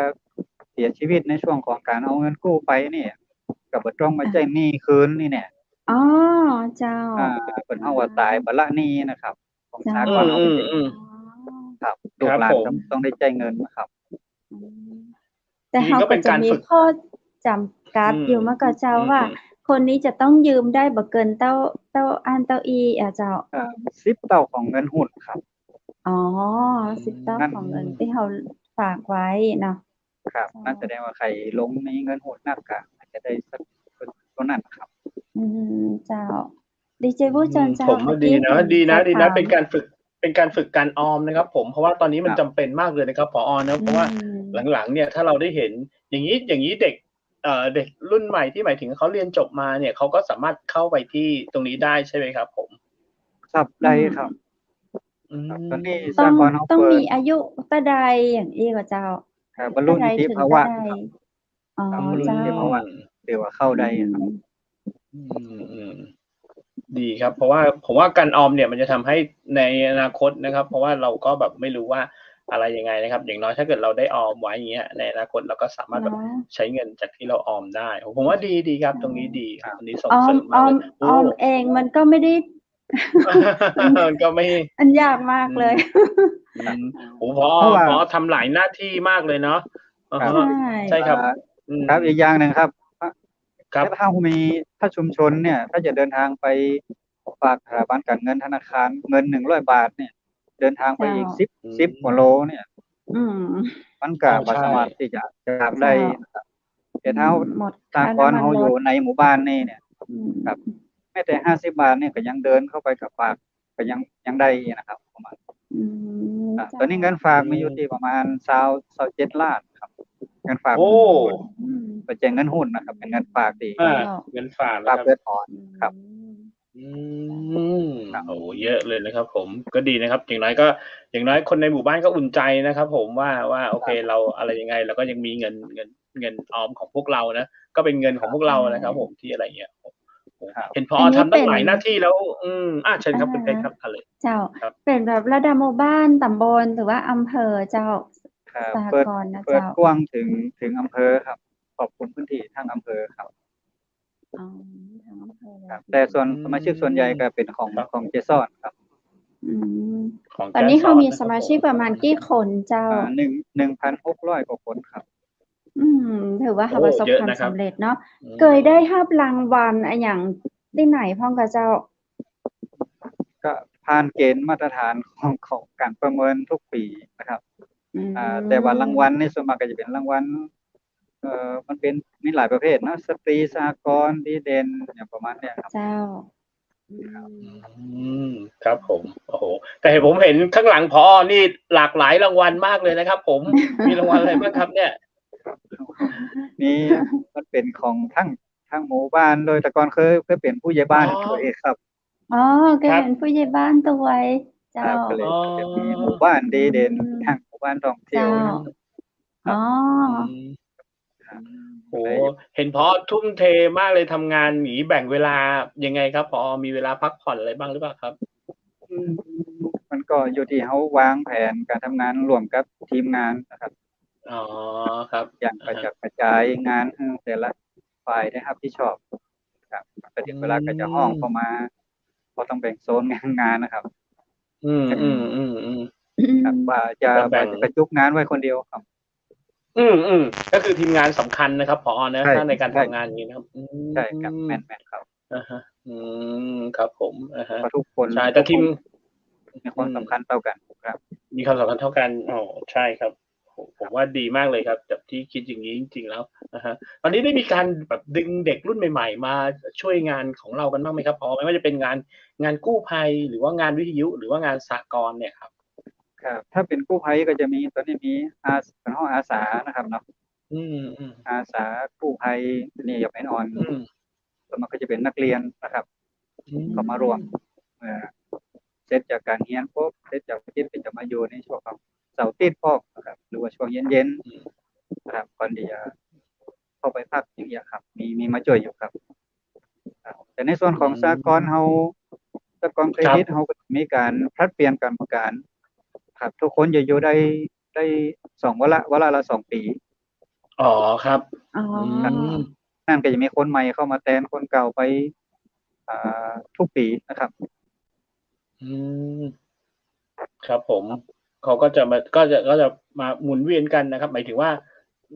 D: เสียชีวิตในช่วงของการเอาเงินกู้ไปนี่ก็บ่ต้องมาจ่ายหนี้คืนนี่แน่
B: เจ้า
D: เพิ่นเฮาว่าตายบ่ละหนี้นะครับของสากลเอาไปครับลูกหลานต้องได้จ่ายเงินนะครับ
B: แต่เฮาก็จะมีข้อจ กัดอยู่มาก็เจ้าว่า คนนี้จะต้องยืมได้บ่เกินเต้าอันเต้าอีเจ้า
D: 10 เท่าของเงินหุ้นครับ
B: อ๋อ10 เท่าของเงินที่เราฝากไว้เนาะ
D: ครับนั่นแสดงว่าใครลงในเงินหุ้นนักก็อาจจะได้สักตัวนั้นครับ
B: เจ้าดีเจบูจันเจ้า
C: ผมว่าดีนะเป็นการฝึกการออมนะครับผมเพราะว่าตอนนี้มันจำเป็นมากเลยนะครับผอ.นะเพราะว่าหลังๆเนี่ยถ้าเราได้เห็นอย่างนี้เด็กเด็กรุ่นใหม่ที่หมายถึงเขาเรียนจบมาเนี่ยเขาก็สามารถเข้าไปที่ตรงนี้ได้ใช่ไหมครับผม
D: ครับได้ครับตอนนี้
B: ต้องมีอายุตะใดอย่างนี้ก็เจ้า
D: บรรลุนิติภาวะ
B: อ๋อเจ้า
D: เดี๋ยวว่าเข้าได้ครับ
C: ดีครับเพราะว่าผมว่าการออมเนี่ยมันจะทำให้ในอนาคตนะครับเพราะว่าเราก็แบบไม่รู้ว่าอะไรยังไงนะครับอย่างน้อยถ้าเกิดเราได้ออมไว้อย่างเงี้ยในอนาคตเราก็สามารถแบบใช้เงินจากที่เราออมได้ผมว่าดีครับตรงนี้ดีอันนี้ส่งเสริมมากเลย
B: ออมเองมันก็ไม่ได้
C: มันก็ไม่
B: อันยากมากเลย
C: โอ้พอทำหลายหน้าที่มากเลยเนาะใช่ครับ
D: ครับอีกอย่างหนึ่งครับถ้าชุมชนเนี่ยถ้าจะเดินทางไปฝากสถาบันการเงินธนาคารเงิน100 บาทเนี่ยเดินทางไปอีก10 กว่าโลเนี่ยมันก็บ่สามารถที่จะได้แต่ถ้าสากลเขาอยู่ในหมู่บ้านนี่เนี่ยครับแม้แต่50 บาทเนี่ยก็ยังเดินเข้าไปกับฝากก็ยังได้นะครับประมาณตอนนี้เงินฝากมีอยู่ที่ประมาณ27 ล้านครับเงินฝากไปแจ้งเงินหุ้นนะครับเป็นเงินฝากดี
C: เงินฝาก
D: เพื่อถอนครับ
C: โอ้เยอะเลยนะครับผมก็ดีนะครับอย่างน้อยคนในหมู่บ้านก็อุ่นใจนะครับผมว่าโอเคเราอะไรยังไงเราก็ยังมีเงินออมของพวกเรานะก็เป็นเงินของพวกเรานะครับผมที่อะไรเงี้ยเห็นพอทำตั้งหลายหน้าที่แล้วเชิญครับคุณเพชรครับอะไร
B: เจ้าเป็นแบบระดับหมู่บ้านตำบลหรือว่าอำเภอเจ้าสหกรณ์นะเจ้า
D: เปิดกว้างถึงอำเภอครับขอบคุณพื้นที่ทางอำเภอครับ
B: ทางอำเภอ
D: แต่ส่วนสมาชิกส่วนใหญ่ก็เป็นของเจซอนครับ
B: ตอนนี้เขามีสมาชิกประมาณกี่คนเจ้า
D: 1,600 กว่าคนครับ
B: ถือว่าประสบความสำเร็จเนาะเคยได้รับรางวัลอะไรอย่างที่ไหนพ่องกับเจ้า
D: ก็ผ่านเกณฑ์มาตรฐานของการประเมินทุกปีนะครับแต่ว่ารางวัลในส่วนมากก็จะเป็นรางวัลมันเป็นมีหลายประเภทนะสตรีสหกรณ์ดีเด่นอย่างประมาณเนี้ยครับ
B: เจ้า
C: ครับผมโอ้โหแต่ผมเห็นข้างหลังพอนี่หลากหลายรางวัลมากเลยนะครับผมมีรางวัลอะไรบ้างครับเนี่ย
D: นี่มันเป็นของทั้งหมู่บ้านโดยแต่ก่อนเคยเป็นผู้ใหญ่บ้านตัวเองครับ
B: เคยเป็นผู้ใหญ่บ้านตัวเจ้า
D: ก็เลยจะมีหมู่บ้านดีเด่นทั้งหมู่บ้านท่องเที่ยว
C: โอ้เห็นพอทุ่มเทมากเลยทำงานหนีแบ่งเวลายังไงครับพอมีเวลาพักผ่อนอะไรบ้างหรือเปล่าครับ
D: มันก็อยู่ที่เขาวางแผนการทำงานร่วมกับทีมงานนะครับ
C: ครับ
D: อย่างกระจายงานแต่ละฝ่ายได้รับผิดชอบครับแต่ถึงเวลาก็จะห้องเข้ามาก็ต้องแบ่งโซนงานนะครับครับว่าจะกระจุกงานไว้คนเดียวครับ
C: ก็คือทีมงานสำคัญนะครับผอ.นะถ้าในการทำงานอย่างนี้นะครับ
D: ใช่ครับแม่นครับ
C: ครับผม
D: ทุกคน
C: ใช่แต่ทีม
D: มีความสำคัญเท่ากันครับ
C: มีความสำคัญเท่ากันใช่ครับผมว่าดีมากเลยครับจากที่คิดอย่างนี้จริงๆแล้วตอนนี้ได้มีการแบบดึงเด็กรุ่นใหม่ๆมาช่วยงานของเรากันบ้างไหมครับพอไม่ว่าจะเป็นงานกู้ภัยหรือว่างานวิทยุหรือว่างานสหกรณ์เนี่ยครับ
D: ครับถ้าเป็นกู้ภัยก็จะมีตอนนี้มีเป็นห้องอาสานะครับเนาะอาสากู้ภัยนี่อย่าไปนอนส่วนมากก็จะเป็นนักเรียนนะครับเข้ามารวมเสร็จจากการเรียนปุ๊บเสร็จจากที่เป็นจะมาอยู่ในช่วงของเสาร์อาทิตย์พอกนะครับหรือว่าช่วงเย็นๆนะครับก่อนที่จะเข้าไปพักอย่างเงี้ยครับมีมาช่วยอยู่ครับแต่ในส่วนของสหกรณ์เฮาสหกรณ์เครดิตเฮาก็มีการผลัดเปลี่ยนกรรมการครับทุกคนจะอยู่ได้2 วาระละ2 ปี
C: ครับ
D: นั่นก็จะมีคนใหม่เข้ามาแทนคนเก่าไปทุกปีนะครับ
C: ครับผมเขาก็จะมาหมุนเวียนกันนะครับหมายถึงว่า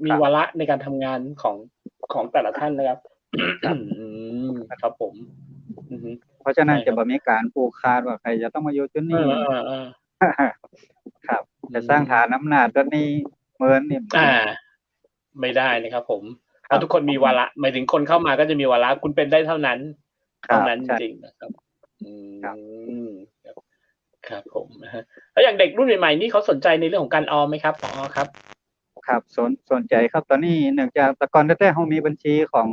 C: มีวาระในการทำงานของ ของแต่ละท่านนะครับครับผม
D: เพราะฉะนั้นจะบ่มีการผูกขาดว่าใครจะต้องมาอยู่จุดนี้ครับจะสร้างฐานอำนาจตัวนี้เหมือนนี่
C: ไม่ได้นะครับผมเพราะทุกคนมีวาระหมายถึงคนเข้ามาก็จะมีวาระคุณเป็นได้เท่านั้นจริงๆนะครับครับผมนะฮะแล้วอย่างเด็กรุ่นใหม่ๆนี่เขาสนใจในเรื่องของการออมไหมครับครับ
D: ครับสนใจครับตอนนี้เนื่องจากแต่ก่อนแต่เขามีบัญชีของ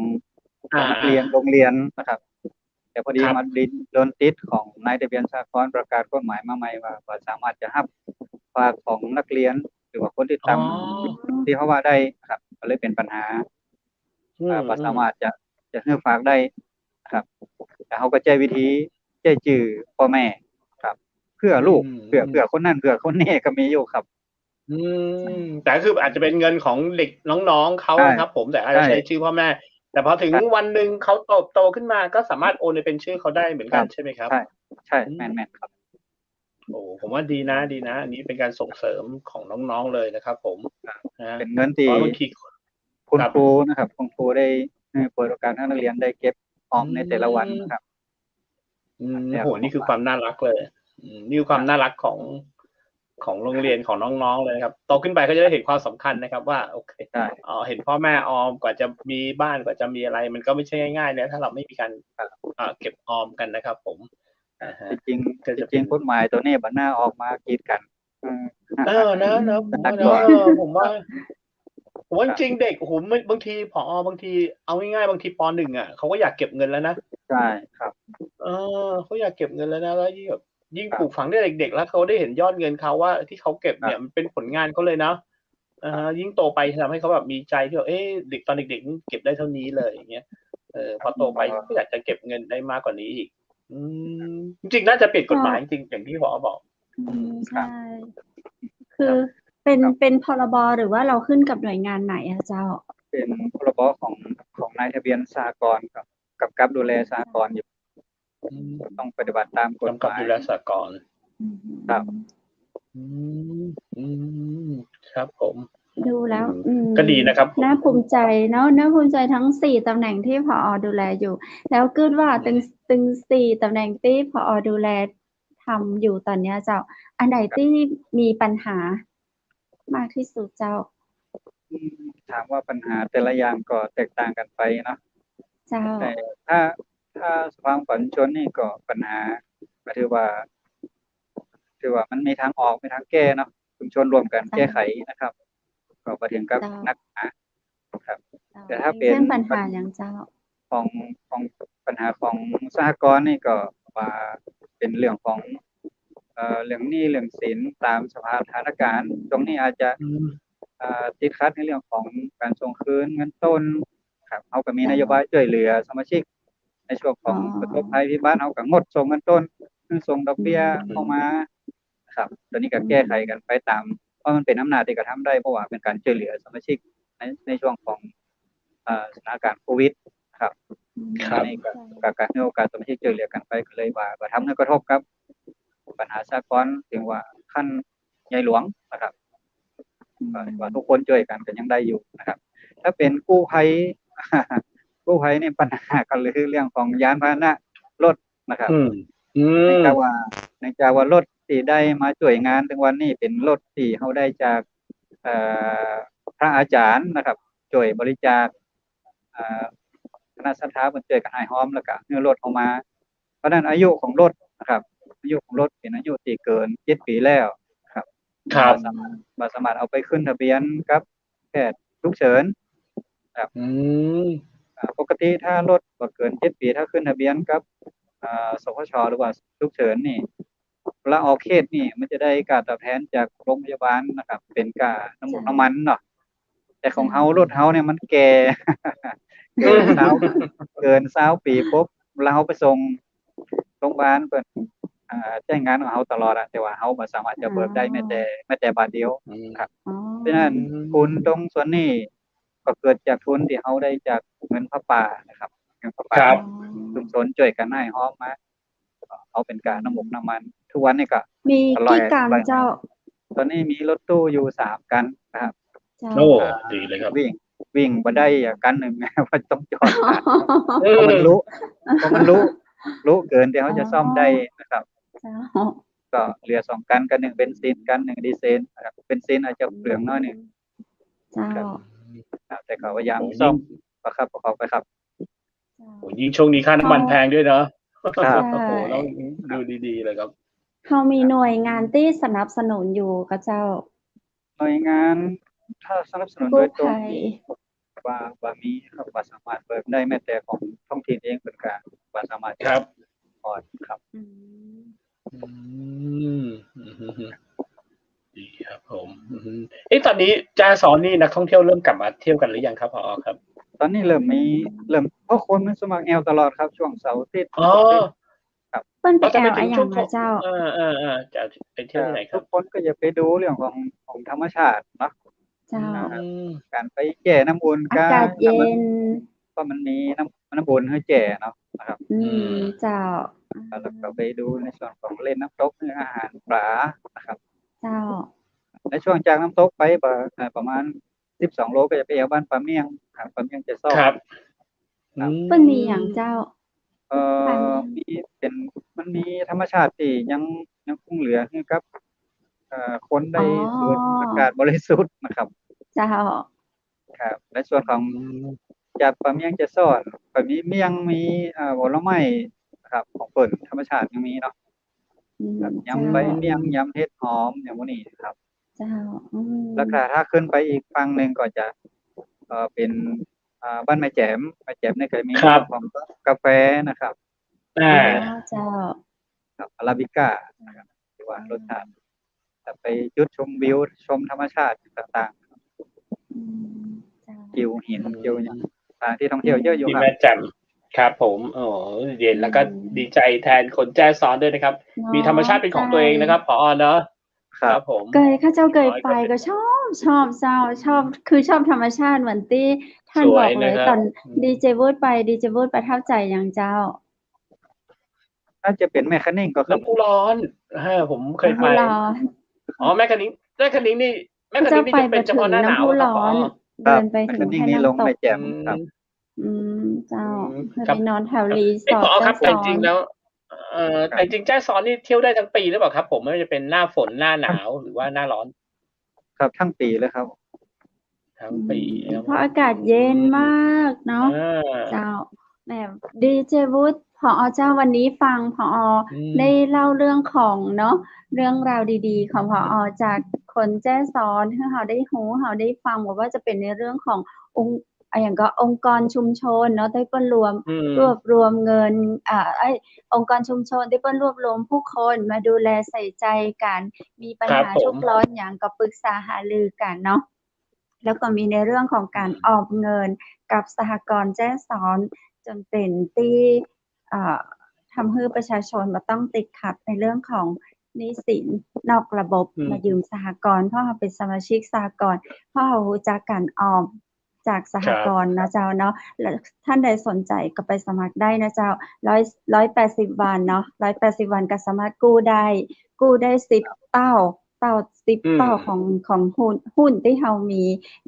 D: นักเรียนโรงเรียนนะครับแต่พอดีมาโดนติดของนายทะเบียนสหกรณ์ประกาศกฎหมายมาใหม่ว่าสามารถจะรับฝากของนักเรียนหรือว่าคนที่ต่ำที่เขาว่าได้ครับก็เลยเป็นปัญหาว่าสามารถจะให้ฝากได้ครับแต่เขาก็ใจวิธีใจจื่อพ่อแม่ครับเพื่อลูกเพื่อคนนั้นเพื่อคนนี้ก็มีอยู่ครับ
C: แต่คืออาจจะเป็นเงินของเด็กน้องๆเขาครับผมแต่อาจจะใช้ชื่อพ่อแม่แต่พอถึงวันหนึ่งเขาโตขึ้นมาก็สามารถโอนเป็นชื่อเขาได้เหมือนกันใช่ไหมครับ
D: ใช่แม่นครับ
C: โอ้ผมว่าดีนะอันนี้เป็นการส่งเสริมของน้องๆเลยนะครับผม
D: เป็นเงินที่คุณครูนะครับคุณครูได้เปิดโอกาสให้นักเรียนได้เก็บออมในแต่ละวันครับ
C: โหนี่คือความน่ารักเลยนี่คือความน่ารักของโรงเรียนของน้องๆเลยครับโตขึ้นไปก็จะได้เห็นความสำคัญนะครับว่าโอเคเห็นพ่อแม่ออมกว่าจะมีบ้านกว่าจะมีอะไรมันก็ไม่ใช่ง่ายๆนะถ้าเราไม่มีการเก็บออมกันนะครับผม
D: จริงกฎหมายตัวนี้บัดหน้าออกมากีดกัน
C: นะผมว่าจริงเด็กโอ้โหบางทีบางทีเอาง่ายๆบางทีป.1เขาก็อยากเก็บเงินแล้วนะ
D: ใช่ครับ
C: เขาอยากเก็บเงินแล้วนะแล้วยิ่งปลูกฝังได้เด็กๆแล้วเขาได้เห็นยอดเงินเขาว่าที่เขาเก็บเนี่ยมันเป็นผลงานเขาเลยนะยิ่งโตไปทำให้เขาแบบมีใจที่แบบเด็กตอนเด็กๆเก็บได้เท่านี้เลยอย่างเงี้ยพอโตไปก็อยากจะเก็บเงินได้มากกว่านี้อีกจริงๆน่าจะเปลี่ยนกฎหมายจริงอย่างที่ผอ.บอก
B: ใช่คือเป็นพรบหรือว่าเราขึ้นกับหน่วยงานไหนอะเจ้า
D: เป็นพรบของนายทะเบียนสหกรณ์กับดูแลสหกรณ์อยู่ต้องปฏิบัติตามกฎหมาย
C: ดูแลสหกรณ์
D: ครับ
C: ครับผม
B: ดูแล้ว
C: ก็ดีนะครับ
B: น่าภูมิใจเนาะน่าภูมิใจทั้ง4ตำแหน่งที่ผอ.ดูแลอยู่แล้วคิดว่าตึง4ตำแหน่งที่ผอ.ดูแลทำอยู่ตอนนี้เจ้าอันไหนที่มีปัญหามากที่สุดเจ้า
D: ถามว่าปัญหาแต่ละอย่างก็แตกต่างกันไปเนาะ
B: เจ้า
D: แต่ถ้าสภาความชนนี่ก็ปัญหาก็ถือว่ามันมีทางออกมีทางแก้เนาะชุมชนรวมกันแก้ไขนะครับก็มาถึงกับนักครับแต่ถ้าเป็น
B: ปัญหาอย่างเจ้า
D: ของปัญหาของสหกรณ์นี่ก็ว่าเป็นเรื่องของเรื่องหนี้เรื่องสินตามสภาพสถานการณ์ตรงนี้อาจจะติดขัดในเรื่องของการส่งคืนเงินต้นครับเขาก็มีนโยบายช่วยเหลือสมาชิกในช่วงของประสบภัยพิบัติเขาก็งดส่งเงินต้นส่งดอกเบี้ยเข้ามาครับตอนนี้ก็แก้ไขกันไปตามเพราะมันเป็นอำนาจที่กระทำได้เพราะว่าเป็นการช่วยเหลือสมาชิกในช่วงของสถานการณ์โควิดครับนี่ก็การให้โอกาสสมาชิกช่วยเหลือกันไปก็เลยว่าทำให้กระทบกับปัญหาสหกรณ์ถึงว่าขั้นใหญ่หลวงนะครับว่าทุกคนช่วยกันยังได้อยู่นะครับถ้าเป็นกู้ภัยนี่ปัญหากันเลยเรื่องของยานพาหนะรถนะครับในจากว่ารถที่ได้มาช่วยงานถึงวันนี้เป็นรถที่เขาได้จากพระอาจารย์นะครับช่วยบริจาคคณะศรัทธาเพิ่นช่วยกันให้หอมแล้วก็เนื้อรถออกมาเพราะนั้นอายุของรถนะครับอายุของรถเป็นอายุที่เกิน7 ปีแล้วครับสามารถเอาไปขึ้นทะเบียนกับแพทย์ฉุกเฉินครับปกติถ้ารถบ่เกิน7 ปีถ้าขึ้นทะเบียนกับสพช.หรือว่าฉุกเฉินนี่เวลาออกเคสนี่มันจะได้ค่าตอบแทนจากโรงพยาบาลนะครับเป็นค่าน้ำมันเนาะแต่ของเฮารถเฮาเนี่ยมันแก่เกิน20 ปีปุ๊บเราไปส่งโรงพยาบาลเพิ่นใช้งานของเฮาตลอดแต่ว่าเฮาบ่สามารถจะเบิกได้แม้แต่บาทเดียวครับเพราะฉะนั้นทุนตรงส่วนนี้ก็เกิดจากทุนที่เฮาได้จากเงินพระป่านะครับเงินพระป่าชุมชนช่วยกันให้หอมมาเอาเป็นการน้ำมันทุกวันนี้ก็
B: มีกี่กันเจ้า
D: ตอนนี้มีรถตู้อยู่3 กันนะครับ
C: โอ้ดีเลยครับ
D: วิ่ง วิ่งบ่ได้กันหนึ่ง ว่าต้องจอดนะเพราะมันรู้เกินที่เขาจะซ่อมได้นะครับก็เหลือ2กันหนึ่งเบนซินกันหนึ่งดีเซลนะครับเบนซินอาจจะเปลืองน้อยหนึ่งครับแต่เขาพยายามซ่อมประคับประคองไปครับ
C: โอ้ยิ่งช่วงนี้ค่าน้ำมันแพงด้วยเนาะโอ้โหต้องดูดีๆเลยครับ
B: เขามีหน่วยงานที่สนับสนุนอยู่กับเจ้า
D: หน่วยงานถ้าสนับสนุนโดยตรงว่ามีครับว่าสามารถเปิดได้แม้แต่ของท้องถิ่นเองเป็นการว่าสามารถ
C: ครับ
D: ก่อนครับ
C: ดีครับผมตอนนี้แจซอนนี่นักท่องเที่ยวเริ่มกลับมาเที่ยวกันหรือยังครับผอครับ
D: ตอนนี้เริ่มเพราะคนมันสมัครแอลตลอดครับช่วงเสาร์อาทิตย์
B: ครับเปิ้นไปแอลอย่างนะเจ้า
C: จะไปเที่ยวที่ไหนครับ
D: ทุกคนก็จะไปดูเรื่องของธรรมชาติเนาะ
B: เจ้า
D: การไปแก่น้ำอุ่น
B: อากาศเย็น
D: เพราะมันมีน้ำอุ่นให้แก่เนาะนะครับ
B: เจ้า
D: แล้วก็ไปดูในส่วนของเล่นน้ำตกอาหารปลานะครับ
B: เจ้า
D: ในช่วงจากน้ำตกไปประมาณ12 โลก็จะไปบ้านปลาเมี่ยงครับปลาเมี่ยงจะซ่อ
C: ครับ
B: เปิ้นมีอย่างเจ้า
D: มันมีธรรมชาติที่ยังคงเหลือให้กับคนได้สูดอากาศบริสุทธิ์นะครับ
B: เจ้า
D: ครับในส่วนของจากปลาเมี่ยงจะซ่อนก็มีเมี่ยงมีผลไม้ครับของเปิ้นธรรมชาติยังมีเนาะยำใบเมี่ยงยำเห็ดหอมอย่างพวกนี้ครับ
B: เจ้า
D: แล้วก็ถ้าขึ้นไปอีกฝั่งนึงก็จะเป็นบ้านแม่แจ่มนี่ก็มีของกาแฟนะครับ
B: เจ้า
D: ครับอาราบิก้านะครับที่ว่ารสชาติจะไปจุดชมวิวชมธรรมชาติต่างๆกิวหินกิวอย่างที่ท่องเที่ยวเยอะอยู่
C: ครับที่แม่แจ่มครับผมเย็นแล้วก็ดีใจแทนคนแจ้ซ้อนด้วยนะครับมีธรรมชาติเป็นของตัวเองนะครับผอเนาะครับผม
B: ข้าเจ้าเคยไปก็ชอบเจ้าชอบคือชอบธรรมชาติเหมือนที่ท่านบอกเลยตอนดีเจวูดประทับใจอย่างเจ้า
D: น่าจะเป็นแมคคานิ่งก็
C: น้ำพุร้อนผมเคยไปแมคคานิ่งนี่จะเป็นเฉพาะหน้าหนาว
B: ร้อนเดินไปถึงแค่น้ำตก
D: แจ่มครับ
B: เจ้าไปนอนแถวรีสอร์ท
C: ครับจริงๆแล้วแต่จริงแจ้ซ้อนนี่เที่ยวได้ทั้งปีหรือเปล่าครับผมไม่ว่าจะเป็นหน้าฝนหน้าหนาวหรือว่าหน้าร้อน
D: ครับทั้งปีเลยครับ
C: ทั้งปี
B: เพราะอากาศเย็นมากเนาะเจ้าแบบดีเจวุฒิผอ.เจ้าวันนี้ฟังผอ.ได้เล่าเรื่องของเนาะเรื่องราวดีๆของผอ.จากคนแจ้ซ้อนให้เราได้รู้เราได้ฟังว่าจะเป็นในเรื่องของอย่างก็องค์กรชุมชนเนาะได้รวบรวมเงินองค์กรชุมชนได้รวบรวมผู้คนมาดูแลใส่ใจกันมีปัญหาทุกข์ร้อนอย่างก็ปรึกษาหารือกันเนาะแล้วก็มีในเรื่องของการออมเงินกับสหกรณ์แจ้ซ้อนจนเป็นที่ทำให้ประชาชนมาต้องติดขัดในเรื่องของหนี้สินนอกระบบมายืมสหกรณ์เพราะเราเป็นสมาชิกสหกรณ์เพราะเรารู้จักการออมจากสหกรณ์นะเจ้าเนาะแล้วท่านใดสนใจก็ไปสมัครได้นะเจ้า180 วันเนาะ180 วันก็สามารถกู้ได้10 เท่า10 เท่าของหุ้นที่เรามี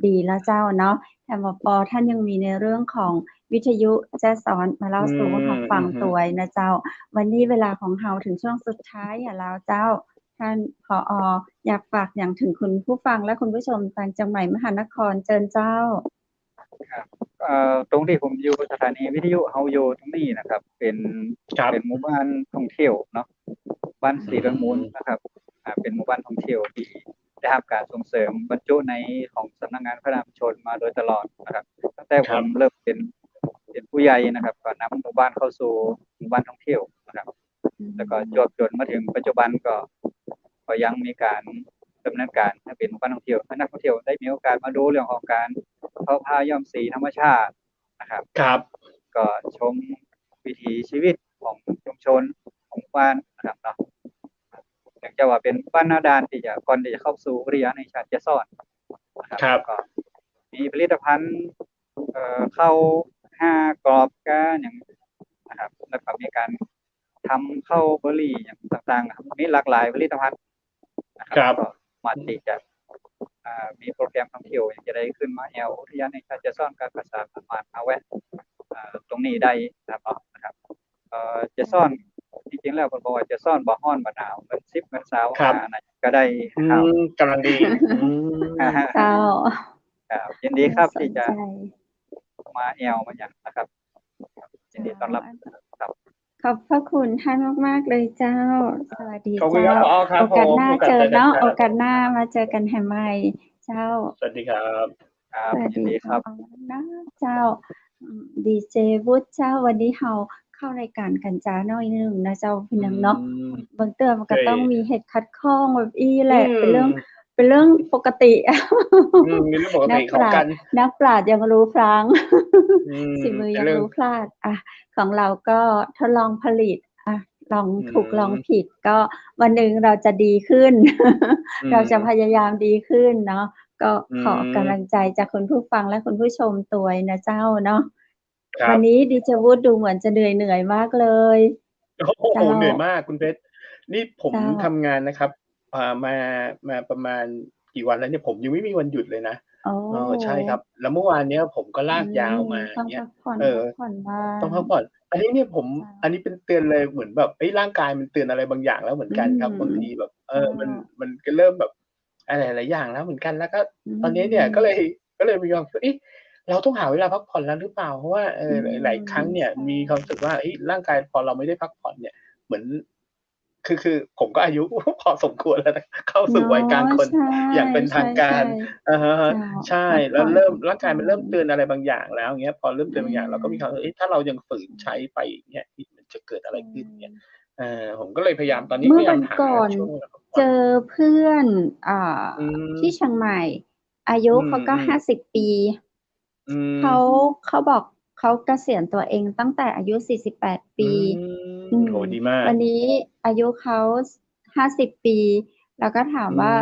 B: ดีแล้วเจ้าเนาะแถมว่าท่านยังมีในเรื่องของวิทยุแจ้ซ้อนมาเล่าสู่ให้เราฟังตัวนะเจ้าวันนี้เวลาของเราถึงช่วงสุดท้ายแล้วเจ้าท่านผอ.อยากฝากอย่างถึงคุณผู้ฟังและคุณผู้ชมต่างจังหวัดมหานครเชิญเจ้า
D: ครับตรงที่ผมอยู่สถานีวิทยุเฮาอยู่ตรงนี้นะครับเป็นหมู่บ้านท่องเที่ยวเนาะบ้านสีระมูลนะครับเป็นหมู่บ้านท่องเที่ยวที่ได้รับการส่งเสริมบรรจุในของสำนักงานพัฒนาชุมชนมาโดยตลอดนะครับตั้งแต่ผมเริ่มเป็นผู้ใหญ่นะครับก็นำหมู่บ้านเข้าสู่หมู่บ้านท่องเที่ยวนะครับแล้วก็จนมาถึงปัจจุบันก็ยังมีการดำเนินการให้เป็นหมู่บ้านท่องเที่ยวให้นักท่องเที่ยวได้มีโอกาสมาดูเรื่องของการทอผ้าย้อมสีธรรมชาตินะครับก็ชมวิถีชีวิตของชุมชนของบ้านนะครับเนาะอย่างจะว่าเป็นบ้านนาดานที่จะก่อนที่จะเข้าสู่วิทยาในชาติจะซ่อน
C: นะครับ
D: ก็มีผลิตภัณฑ์เข้า5 กรอบก้าอย่างนะครับแล้วก็มีการทำเข้าเบอร์รี่อย่างต่างๆครับมีหลากหลายผลิตภัณฑ์นะครับก็มาที่จะ มีโปรแกรมท่องเที่ยวอย่างจะได้ขึ้นมาแอวอุทยานแห่งชาติแจ้ซ้อนก็สามารถมาแวะตรงนี้ได้นะครับแจ้ซ้อนจริงๆแล้วเพิ่นบอกว่าแจ้ซ้อนบ่ร้อนบ่หนาวเหมือน10เหมือน20อันนั้นก็ได้ครับ
C: กำลังดี
B: เจ้า
D: ครับยินดีครับที่จะมาแอวมาหยังนะครับยินดีต้อนรับครับ
B: ขอบพระคุณท่านมากๆเลยเจ้าสวัสดี
C: เจ้า
B: โอกาสหน้าเจอเนาะโอกาสหน้ามาเจอกันแห่ใหม่เจ้า
C: สวัสดีครับ
D: ยินดีครับ
B: นะเจ้าดีเจวุฒิเจ้าวันนี้เฮาเข้ารายการกันจ้าน้อยนึงนะเจ้าพี่น้องเนาะบางเตือมันก็ต้องมีเหตุขัดข้องแบบแหละเป็นเรื่องปกติ
C: มีเรื่องปกติของกัน
B: นักปราชญ์ยังรู้พลังสิมือยังรู้พลาดของเราก็ทดลองผลิตลองถูกลองผิดก็วันหนึ่งเราจะดีขึ้นเราจะพยายามดีขึ้นเนาะก็ขอกำลังใจจากคุณผู้ฟังและคุณผู้ชมตัวนะเจ้าเนาะวันนี้ดิจวุฒิดูเหมือนจะเหนื่อยมากเลย
C: โอ้โหเหนื่อยมากคุณเพชรนี่ผมทำงานนะครับมาประมาณกี่วันแล้วเนี่ยผมยังไม่มีวันหยุดเลยนะใช่ครับแล้วเมื่อวานเนี้ยผมก็ลากยาวมาเนี่ยต้องพักผ่อนอันนี้เนี่ยอันนี้เป็นเตือนเลยเหมือนแบบร่างกายมันเตือนอะไรบางอย่างแล้วเหมือนกันครับบางทีแบบมันก็เริ่มแบบอะไรหลายอย่างแล้วเหมือนกันแล้วก็ตอนนี้เนี่ยก็เลยมีความเราต้องหาเวลาพักผ่อนแล้วหรือเปล่าเพราะว่าหลายครั้งเนี่ยมีความรู้สึกว่าร่างกายพอเราไม่ได้พักผ่อนเนี่ยเหมือนคือผมก็อายุพอสมควรแล้วนะเข้าสู่วัยกลางคนอย่างเป็นทางการใช่แล้วเริ่มร่างกายมันเริ่มเตือนอะไรบางอย่างแล้วอย่างเงี้ยพอเริ่มเตือนบางอย่างเราก็มีความถ้าเรายังฝืนใช้ไปอย่างเงี้ยมันจะเกิดอะไรขึ้นเนี่ยผมก็เลยพยายามตอนนี้พยายามหาช่วง
B: เจอเพื่อนที่เชียงใหม่อายุเขาก็50 ปีเขาบอกเขาเกษียณตัวเองตั้งแต่อายุ48 ปี
C: โหดีมาก
B: วันนี้อายุเขา50 ปีแล้วก็ถามว่า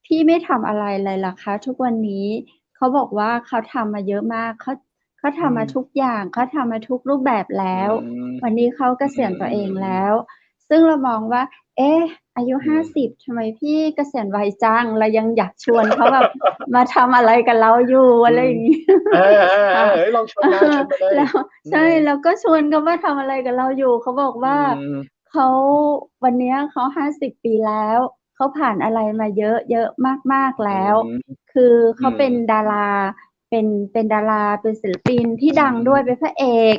B: พี่ไม่ทำอะไรเลยล่ะคะทุกวันนี้เขาบอกว่าเขาทำมาเยอะมากเขาทำมาทุกอย่างเขาทำมาทุกรูปแบบแล้ววันนี้เขาเกษียณตัวเองแล้วซึ่งเรามองว่าอายุ50ทำไมพี่เกษียณไวจังเรายังอยากชวนเขาแบบมาทำอะไรกับเราอยู่อะไรอย่างนี้
C: ลองชวนมาเลย
B: แล้วใช่แล้วก็ชวนเขามาทำอะไรกับเราอยู่เขาบอกว่าเขาวันนี้เขา50 ปีแล้วเขาผ่านอะไรมาเยอะมากๆแล้วคือเขาเป็นดาราเป็นดาราเป็นศิลปินที่ดังด้วยเป็นพระเอก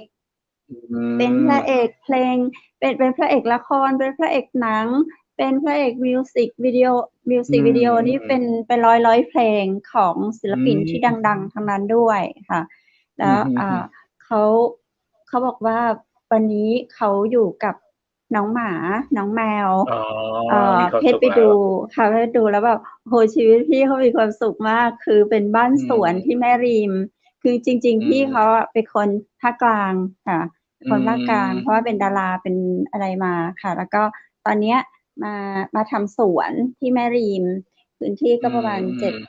B: เป็นพระเอกเพลงเป็นพระเอกละครเป็นพระเอกหนังเป็นพระเอกมิวสิกวิดีโอนี่เป็นร้อยเพลงของศิลปินที่ดังๆทั้งนั้นด้วยค่ะแล้วเขาบอกว่าวันนี้เขาอยู่กับน้องหมาน้องแมวเพชรไปดูค่ะเพชรดูแล้วแบบโหชีวิตพี่เขามีความสุขมากคือเป็นบ้านสวนที่แม่ริมคือจริงๆพี่เขาเป็นคนภาคกลางค่ะคนภาคกลางเพราะว่าเป็นดาราเป็นอะไรมาค่ะแล้วก็ตอนเนี้ยมาทำสวนที่แม่ริมพื้นที่ก็ประมาณ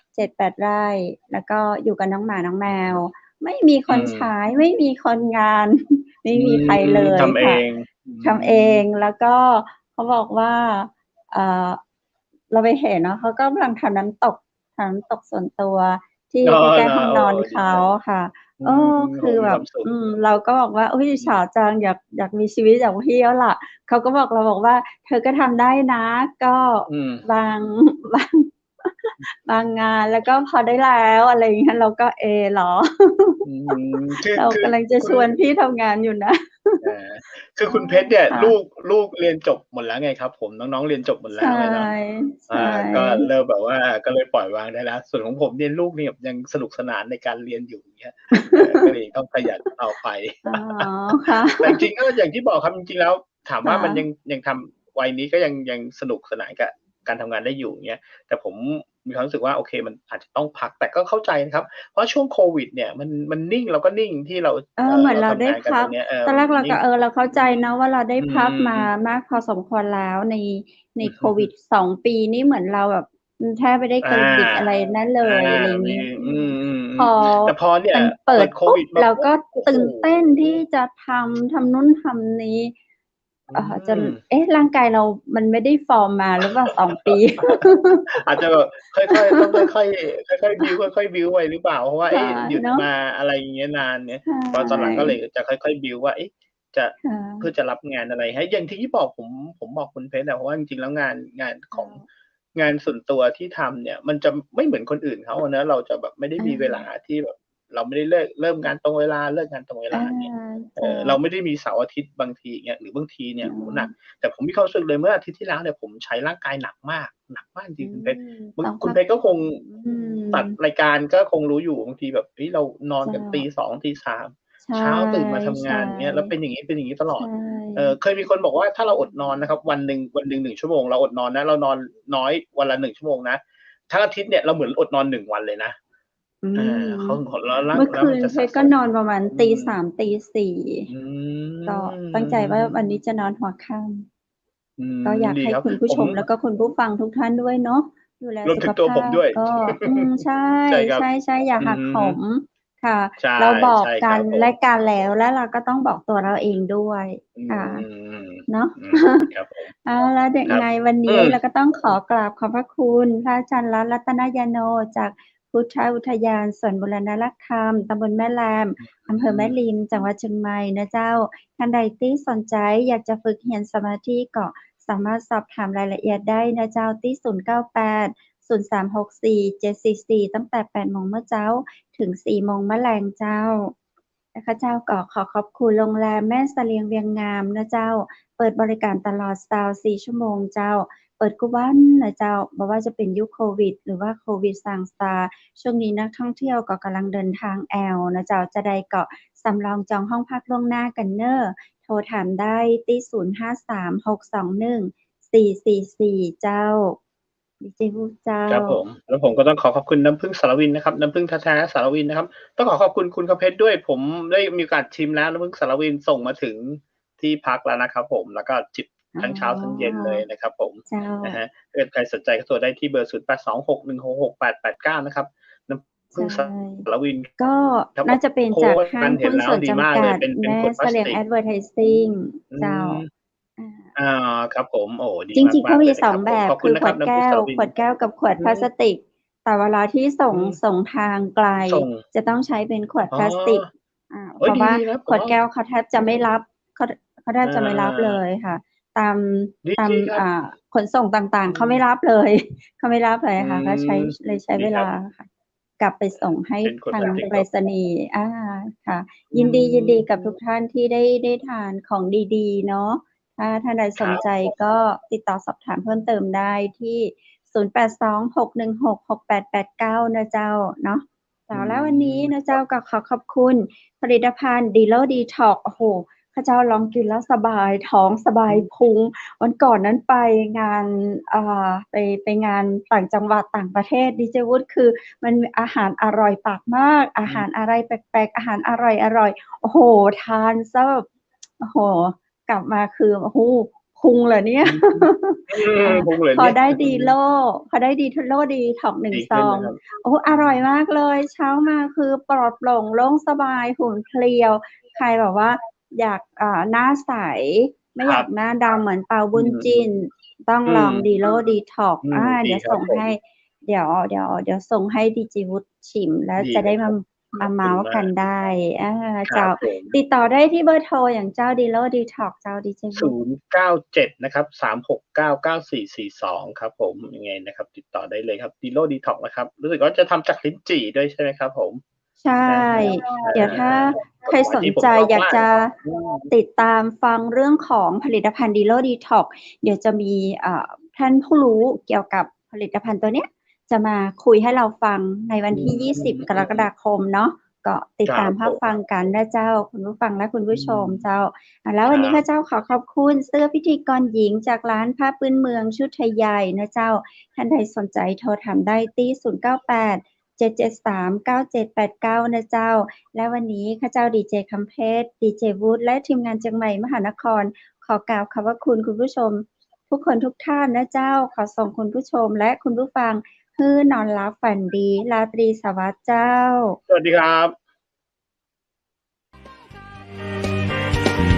B: 7-8 ไร่แล้วก็อยู่กับน้องหมาน้องแมวไม่มีคนใช้ไม่มีคนงานไม่มีใครเลยค่ะทำเองแล้วก็เขาบอกว่าเราไปเห็นเนาะเขาก็กำลังทำน้ำตกส่วนตัวที่ใกล้ๆห้องนอนเขาค่ะคือแบบเราก็บอกว่าอุ้ยฉาจังอยากมีชีวิตอย่างพี่แล้วล่ะเขาก็บอกเราบอกว่าเธอก็ทำได้นะก็บางงานแล้วก็พอได้แล้วอะไรอย่างเงี้ยเราก็เหรอเรากำลังจะชวนพี่ทำงานอยู่นะ
C: คือคุณเพชรเนี่ยลูกเรียนจบหมดแล้วไงครับผมน้องๆเรียนจบหมดแล้วเลยเนาะก็เริ่มแบบว่าก็เลยปล่อยวางได้แล้วส่วนของผมเนี่ยลูกเนี่ยยังสนุกสนานในการเรียนอยู่อย่างเงี้ยก็เลยต้องขยันเอาไปแต่จริงๆก็อย่างที่บอกครับจริงๆแล้วถามว่ามันยังทำวัยนี้ก็ยังสนุกสนานกับการทำงานได้อยู่เงี้ยแต่ผมมีความรู้สึกว่าโอเคมันอาจจะต้องพักแต่ก็เข้าใจนะครับเพราะช่วงโควิดเนี่ยมันนิ่งเราก็นิ่งที่เรา
B: เหมือนเราได้พักตอนแรกเราก็เราเข้าใจนะว่าเราได้พักมามากพอสมควรแล้วในโควิด2 ปีนี่เหมือนเราแบบแทบไม่ได้เคยบิดอะไรนั่นเลยอะไรอย่างนี้
C: พอเนี่ย
B: มันเปิดโควิดเราก็ตื่นเต้นที่จะทำนู่นทำนี้ จนร่างกายเรามันไม่ได้ฟอร์มมาหรือเปล่า2 ปี
C: อาจจะแบบค่อยๆต้องค่อยๆค่อยๆบิ้วค่อยๆบิ้วไว้หรือเปล่าเพราะว่าหยุดมาอะไรอย่างเงี้ยนานเนี่ยพอตอนหลังก็เลยจะค่อยๆบิ้วว่าจะเพื่อจะรับงานอะไรให้อย่างที่บอกผมบอกคุณเพชรเพราะว่าจริงๆแล้วงานของงานส่วนตัวที่ทำเนี่ยมันจะไม่เหมือนคนอื่นเขานะเราจะแบบไม่ได้มีเวลาที่แบบเราไม่ได้เริ่มงานตรงเวลาเลิกงานตรงเวลาเนี่ยเราไม่ได้มีเสาร์อาทิตย์บางทีเงี้ยหรือบางทีเนี่ยหนักแต่ผมมีความรู้สึกเลยเมื่ออาทิตย์ที่แล้วเนี่ยผมใช้ร่างกายหนักมากจริงคุณเพชรคุณเพชรก็คงตัดรายการก็คงรู้อยู่บางทีแบบเรานอนกันตี2ตี3เช้าตื่นมาทำงานเงี้ยแล้วเป็นอย่างนี้ตลอดเคยมีคนบอกว่าถ้าเราอดนอนนะครับวันหนึ่ง1 ชั่วโมงเราอดนอนนะเรานอนน้อยวันละ1 ชั่วโมงนะทั้งอาทิตย์เนี่ยเราเหมือนอดนอน1 วันเลยนะเขาแล้ว
B: เมื่อคืนเพชรก็นอนประมาณตี 3ตี 4ก็ตั้งใจว่าวันนี้จะนอนหัวค่ำก็อยากให้คุณผู้ชมแล้วก็คุณผู้ฟังทุกท่านด้วยเนาะดูแลสุขภาพก็ใช่อย่าหักโหมค่ะเราบอกกันและการแล้วเราก็ต้องบอกตัวเราเองด้วยค่ะเนาะแล้วยังไงวันนี้เราก็ต้องขอกราบขอบพระคุณพระอาจารย์รัตนยาโนจากพุทธอุทยานสวนบุรณรักธรรมตำบลแม่แรมอำเภอแม่ริมจังหวัดเชียงใหม่นะเจ้าท่านใดที่สนใจอยากจะฝึกเรียนสมาธิก็สามารถสอบถามรายละเอียดได้นะเจ้าที่098-0364-744ตั้งแต่ 8 โมงเมื่อเช้าถึง 4 โมงมะแรงเจ้านะคะเจ้าก็ขอขอบคุณโรงแรมแม่เสลียงเวียงงามนะเจ้าเปิดบริการตลอด24 ชั่วโมงเจ้าเปิดกุวันนะเจ้าบอกว่าจะเป็นยุคโควิดหรือว่าโควิดสั่งซาช่วงนี้นักท่องเที่ยวก็กำลังเดินทางนะเจ้าจะได้ก็สำรองจองห้องพักล่วงหน้ากันเนอะโทรถามได้ที่053-621-444เจ้าดิเจพูเจ้า
C: ครับผมแล้วผมก็ต้องขอบคุณน้ำผึ้งสารวินนะครับน้ำผึ้งแท้ๆสารวินนะครับต้องขอบคุณคุณกระเพชรด้วยผมได้มีโอกาสชิมแล้วน้ำผึ้งสารวินส่งมาถึงที่พักแล้วนะครับผมแล้วก็จิบทั้งเช้าทั้งเย็นเลยนะครับผมนะฮะถ้าใครสนใจก็โทรได้ที่เบอร์0826166889นะครับน้ำผึ้งสารวิน
B: ก็น่าจะเป็นจากห้างหุ้นส่วนจำกัดแม่เสลียงแอดเวอร์ไทซิ่งเจ้า
C: ครับผมโอ้ดี
B: จริงๆเขามี2แบบคือขวดแก้วกับขวดพลาสติกแต่เวลาที่ส่งทางไกลจะต้องใช้เป็นขวดพลาสติกเพราะว่าขวดแก้วเขาแทบจะไม่รับเขาแทบจะไม่รับเลยค่ะตามขนส่งต่างๆเขาไม่รับเลยค่ะก็ใช้เวลาค่ะกลับไปส่งให้ทางไปรษณีย์ค่ะยินดีกับทุกท่านที่ได้ทานของดีๆเนาะถ้าท่านใดสนใจก็ติดต่อสอบถามเพิ่มเติมได้ที่0826166889นะเจ้าเนาะแล้ววันนี้นะเจ้าก็ขอบคุณผลิตภัณฑ์ดีโลดีท็อกโอ้โหข้าเจ้าลองกินแล้วสบายท้องสบายพุงวันก่อนนั้นไปงานไปงานต่างจังหวัดต่างประเทศดิเจวุฒิคือมันอาหารอร่อยปากมากอาหารอะไรแปลกๆอาหารอร่อยโอ้โหทานซะแบบโอ้โหกลับมาคือโอ้โหพุงเหรอเนี่ยพอได้ดีโลดีท็อก1 ซองโอ้อร่อยมากเลยเช้ามาคือปลอดโปร่งโล่งสบายหุ่นเพลียวใครแบบว่าอยากหน้าใสไม่อยากหน้าดำเหมือนเปาบุญจินต้องลองดีโลดีท็อกเดี๋ยวส่งให้เดี๋ยวส่งให้ดิจิวุฒิชิมแล้วจะได้มาเมาส์กันได้เจ้าติดต่อได้ที่เบอร์โทรอย่างเจ้าดีโลดีท็อกเจ้าดิจิวุฒิ
C: 097นะครับ3699442ครับผมยังไงนะครับติดต่อได้เลยครับดีโลดีท็อกนะครับรู้สึกว่าจะทำจากลิ้นจี่ด้วยใช่ไหมครับผม
B: ใช่เดี๋ยวถ้าใครสนใจอยากจะติดตามฟังเรื่องของผลิตภัณฑ์ดีโลดีท็อกเดี๋ยวจะมีท่านผู้รู้เกี่ยวกับผลิตภัณฑ์ตัวเนี้ยจะมาคุยให้เราฟังในวันที่20 กรกฎาคมเนาะก็ติดตามรับฟังกันนะเจ้าคุณผู้ฟังและคุณผู้ชมเจ้าแล้ววันนี้ข้าเจ้าขอบคุณเสื้อพิธีกรหญิงจากร้านผ้าพื้นเมืองชุดไทยใหญ่นะเจ้าท่านใดสนใจโทรถามได้ที่098-773-9789นะเจ้าและวันนี้ข้าเจ้าดีเจคำเพชรดีเจวูดและทีมงานเชียงใหม่มหานครขอกล่าวขอบคุณคุณผู้ชมทุกคนทุกท่านนะเจ้าขอส่งคุณผู้ชมและคุณผู้ฟังคือนอนหลับฝันดีราตรีสวัสดิ์เจ้า
C: สวัสดีครับ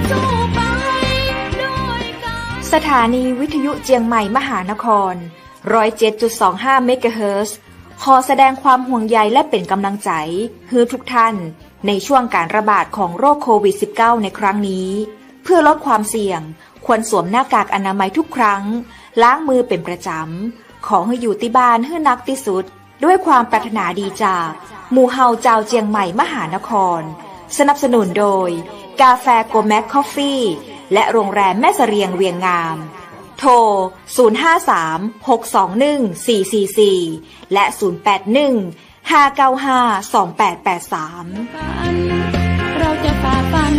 C: สู้ไปด้วย
A: สถานีวิทยุเจียงใหม่มหานคร 107.25 เมกะเฮิรตซ์ ขอแสดงความห่วงใยและเป็นกำลังใจให้ทุกท่านในช่วงการระบาดของโรคโควิด -19 ในครั้งนี้เพื่อลดความเสี่ยงควรสวมหน้ากากอนามัยทุกครั้งล้างมือเป็นประจำขอให้อยู่ที่บ้านให้นักที่สุดด้วยความปรารถนาดีจากหมู่เฮาเจ้าเจียงใหม่มหานครสนับสนุนโดยกาแฟโกแม็กคอฟฟี่และโรงแรมแม่เสรียงเวียงงามโทร 053-621-444 และ 081-595-2883
E: เราจะฝ่าฟัน